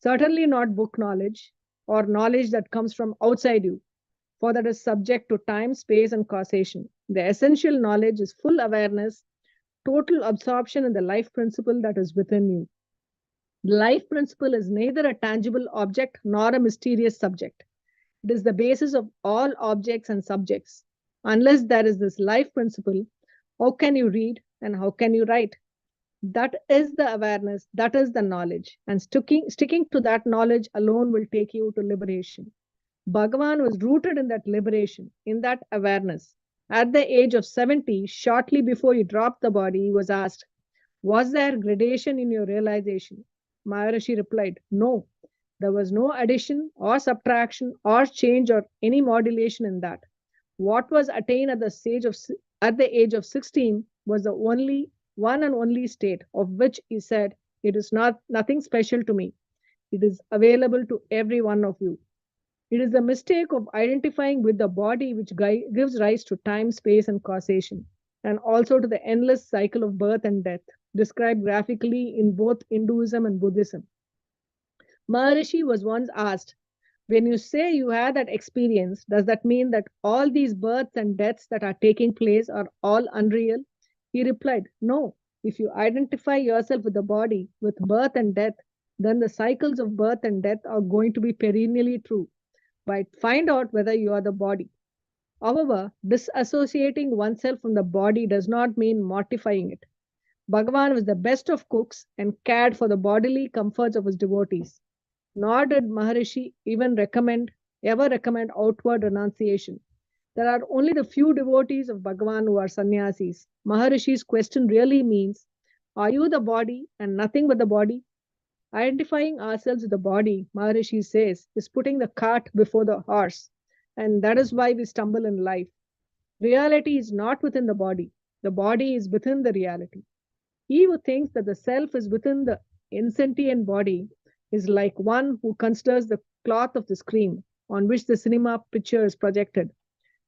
Certainly not book knowledge or knowledge that comes from outside you, for that is subject to time, space, and causation. The essential knowledge is full awareness, total absorption in the life principle that is within you. The life principle is neither a tangible object nor a mysterious subject. It is the basis of all objects and subjects. Unless there is this life principle, how can you read and how can you write? That is the awareness, that is the knowledge. And sticking to that knowledge alone will take you to liberation. Bhagavan was rooted in that liberation, in that awareness. At the age of 70, shortly before he dropped the body, he was asked, "Was there gradation in your realization?" Maharishi replied, "No, there was no addition or subtraction or change or any modulation in that. What was attained at the age of 16 was the only one and only state of which he said, 'It is nothing special to me. It is available to every one of you.' It is the mistake of identifying with the body which gives rise to time, space, and causation, and also to the endless cycle of birth and death, described graphically in both Hinduism and Buddhism." Maharishi was once asked, "When you say you had that experience, does that mean that all these births and deaths that are taking place are all unreal?" He replied, "No. If you identify yourself with the body, with birth and death, then the cycles of birth and death are going to be perennially true. But find out whether you are the body. However, disassociating oneself from the body does not mean mortifying it. Bhagavan was the best of cooks and cared for the bodily comforts of his devotees. Nor did Maharishi ever recommend outward renunciation. There are only the few devotees of Bhagavan who are sannyasis. Maharishi's question really means, are you the body and nothing but the body? Identifying ourselves with the body, Maharishi says, is putting the cart before the horse, and that is why we stumble in life. Reality is not within the body is within the reality. He who thinks that the self is within the insentient body is like one who considers the cloth of the screen on which the cinema picture is projected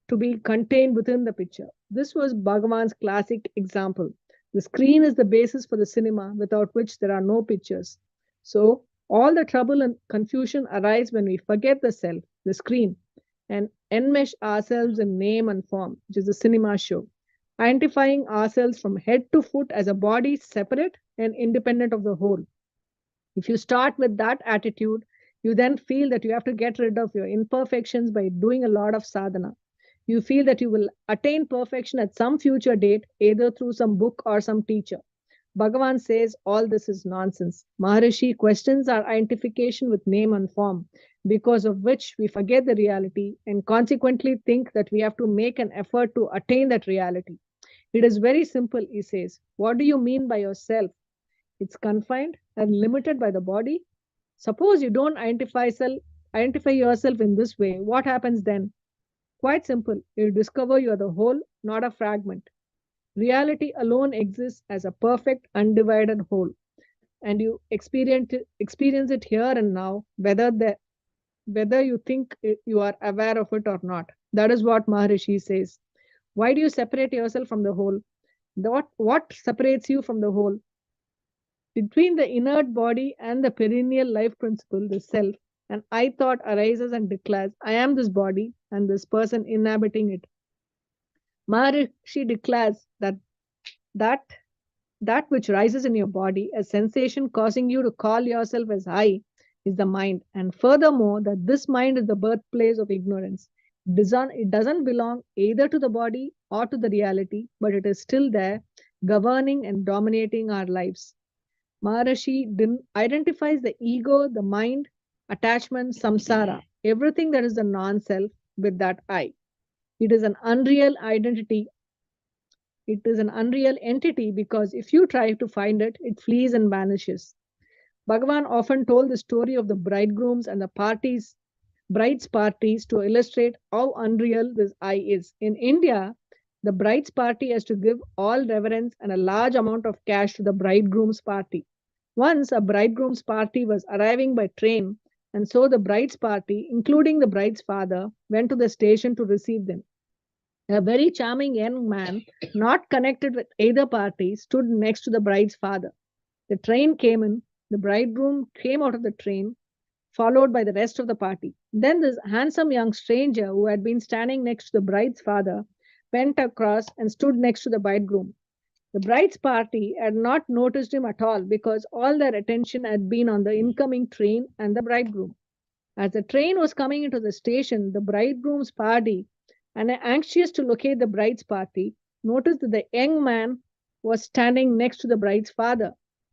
to be contained within the picture. This was Bhagavan's classic example. The screen is the basis for the cinema, without which there are no pictures. So, all the trouble and confusion arise when we forget the self, the screen, and enmesh ourselves in name and form, which is the cinema show, identifying ourselves from head to foot as a body separate and independent of the whole. If you start with that attitude, you then feel that you have to get rid of your imperfections by doing a lot of sadhana. You feel that you will attain perfection at some future date, either through some book or some teacher. Bhagavan says all this is nonsense. Maharishi questions our identification with name and form, because of which we forget the reality and consequently think that we have to make an effort to attain that reality. It is very simple, he says. What do you mean by yourself? It's confined and limited by the body. Suppose you don't identify yourself in this way, what happens then? Quite simple. You discover you are the whole, not a fragment. Reality alone exists as a perfect, undivided whole, and you experience it here and now, whether you think you are aware of it or not. That is what Maharishi says. Why do you separate yourself from the whole? What separates you from the whole? Between the inert body and the perennial life principle, the self, an I thought arises and declares, I am this body and this person inhabiting it. Maharishi declares that which rises in your body, a sensation causing you to call yourself as I, is the mind. And furthermore, that this mind is the birthplace of ignorance. It doesn't belong either to the body or to the reality, but it is still there, governing and dominating our lives. Maharishi identifies the ego, the mind, attachment, samsara, everything that is the non-self with that I. It is an unreal identity. It is an unreal entity because if you try to find it, it flees and vanishes. Bhagavan often told the story of the bridegrooms and the brides' parties to illustrate how unreal this I is. In India, the bride's party has to give all reverence and a large amount of cash to the bridegroom's party. Once a bridegroom's party was arriving by train, and so the bride's party, including the bride's father, went to the station to receive them. A very charming young man, not connected with either party, stood next to the bride's father. The train came in, the bridegroom came out of the train, followed by the rest of the party. Then this handsome young stranger who had been standing next to the bride's father went across and stood next to the bridegroom. The bride's party had not noticed him at all because all their attention had been on the incoming train and the bridegroom. As the train was coming into the station, the bridegroom's party, and anxious to locate the bride's party, noticed that the young man was standing next to the bride's father.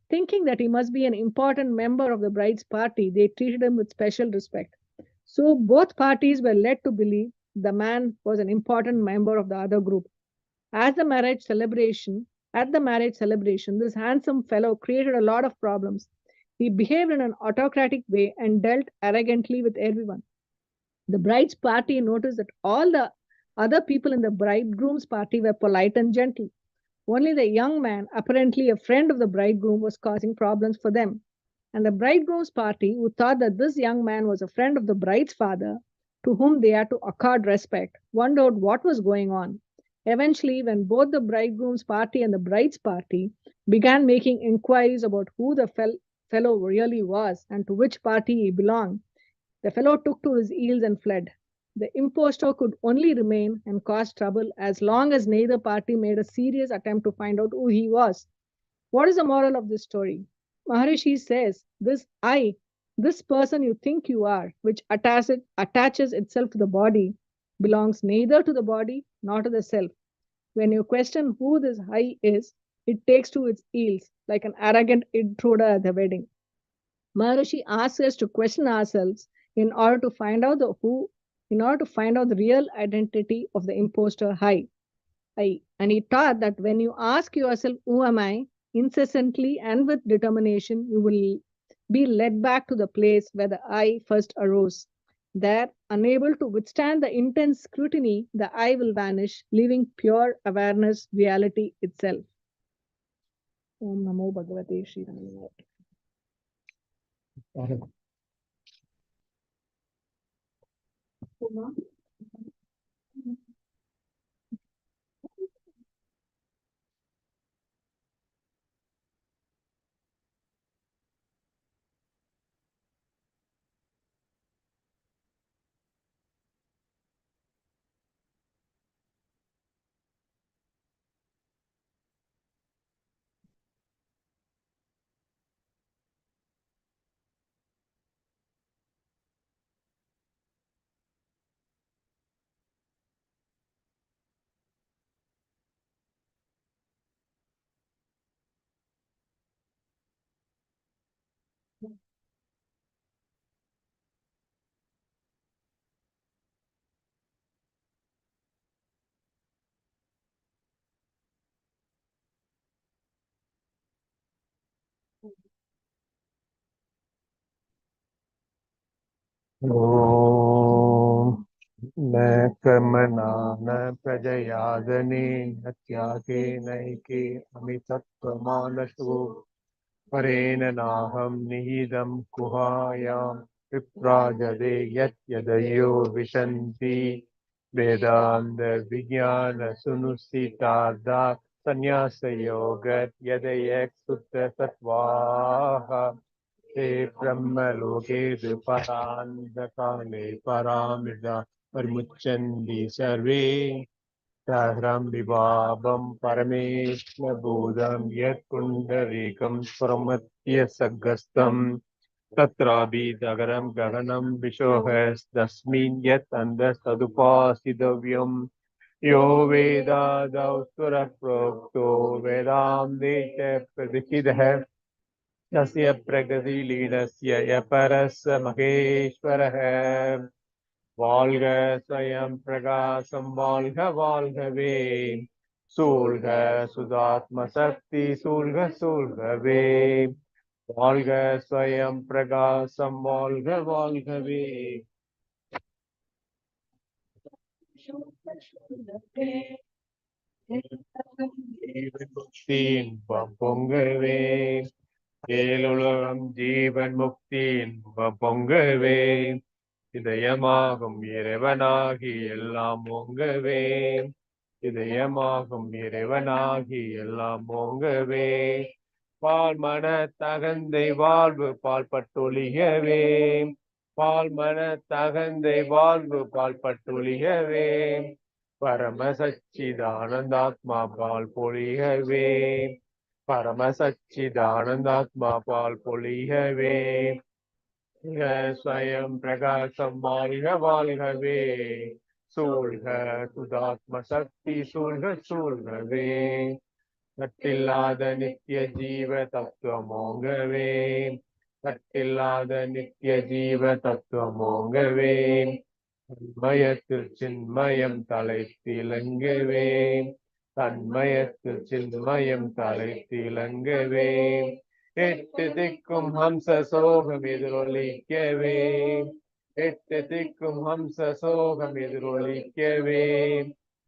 Thinking that he must be an important member of the bride's party, they treated him with special respect. So both parties were led to believe the man was an important member of the other group. At the marriage celebration, this handsome fellow created a lot of problems. He behaved in an autocratic way and dealt arrogantly with everyone. The bride's party noticed that all the other people in the bridegroom's party were polite and gentle. Only the young man, apparently a friend of the bridegroom, was causing problems for them. And the bridegroom's party, who thought that this young man was a friend of the bride's father, to whom they had to accord respect, wondered what was going on. Eventually, when both the bridegroom's party and the bride's party began making inquiries about who the fellow really was and to which party he belonged, the fellow took to his heels and fled. The impostor could only remain and cause trouble as long as neither party made a serious attempt to find out who he was. What is the moral of this story? Maharishi says, this I, this person you think you are, which attaches itself to the body, belongs neither to the body nor to the self. When you question who this I is, it takes to its heels like an arrogant intruder at the wedding. Maharishi asks us to question ourselves in order to find out the real identity of the imposter I. And he taught that when you ask yourself, who am I, incessantly and with determination, you will be led back to the place where the I first arose. There, unable to withstand the intense scrutiny, the I will vanish, leaving pure awareness, reality itself. Om Namo Bhagavate Shri Ramana. Om न कर्मणा न प्रजयादने न त्यागे नैके अमितत्वमानसो परेण नाहं निहितं गुहायां विप्राजते यद्यदयो विशन्ति वेदान्त विज्ञान सुनुसितार्धा संन्यासयोगत् यदयक् सुत्त सत्त्वाः ते ब्रह्मलोके द्विपरान्धकाले परामृता परिमुच्यन्ति सर्वे सहस्रं विभावं परमेश्वरबोधं यत्पुण्डरीकं स्वरमत्यसगस्तं तत्राभिदगरं गगनं विशोहस्तस्मिन् यत् अन्धस्तदुपासितव्यं यो वेदादौ स्वरः प्रोक्तो वेदान्ते च प्रतिष्ठितः तस्य प्रगतिलीनस्य यपरस्य महेश्वरः வாழ்க ஸ்வயம் பிரகாசம் வாழ்க வாழ்கவே சூழ்க சுதாத்ம சக்தி சூழ்க சூழ்கவே வாழ்க ஸ்வயம் பிரகாசம் வாழ்க வாழ்கவே ஜீவன் முக்தி இன்பம் பொங்கவே ஏழுலகம் ஜீவன் முக்தி இன்பம் பொங்கவே இதயமாகும் இறைவனாகி எல்லாம் ஓங்கவே இதயமாகும் இறைவனாகி எல்லாம் ஓங்கவே பால் மன தகந்தை வாழ்வு பால்பட்டொழிகவே பால் மன தகந்தை வாழ்வு பால்பட்டொழிகவே பரம சச்சிதானந்தாத்மா பால் பொழிகவே பரம சச்சிதானந்தாத்மா பால் பொழிகவே स्वयं प्रकाशम வாழ்க வாழ்கவே சூழ்க சுதாத்ம சக்தி சூழ்க சூழ்கவே கட்டில்லாத நித்திய ஜீவ தத்துவமோங்கவே கட்டில்லாத நித்திய ஜீவ தத்துவமோங்கவே தன்மயத்தில் சின்மயம் தலைத்திலங்கவே தன்மயத்தில் சின்மயம் தலைத்திலங்கவே எட்டு திக்கும் ஹம்ச சோகம் எதிரொலிக்கவே எட்டு திக்கும் ஹம்ச சோகம் எதிரொலிக்கவே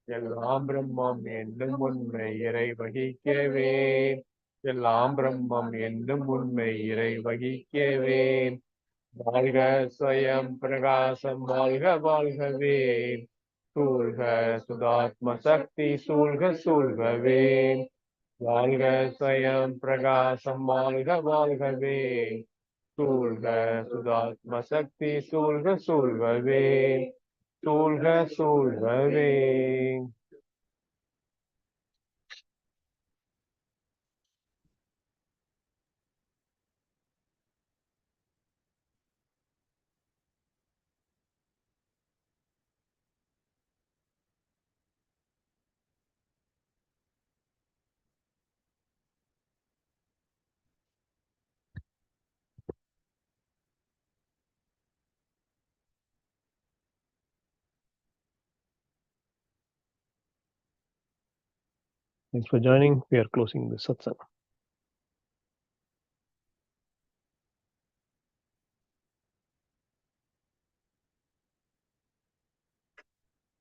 எல்லாம் பிரம்மம் என்னும் உண்மை இறை வகிக்கவே எல்லாம் பிரம்மம் என்னும் உண்மை இறை வகிக்கவே வாழ்க ஸ்வயம் பிரகாசம் வாழ்க வாழ்கவே சூழ்க சுதாத்ம சக்தி சூழ்க சூழ்கவே வாழ்க ஸ்வயம் பிரகாசம் வாழ்க வாழ்கவே சூழ்க சுதாத்ம சக்தி சூழ்க சூழ்கவே சூழ்க சூழ்கவே. Thanks for joining. We are closing the satsang.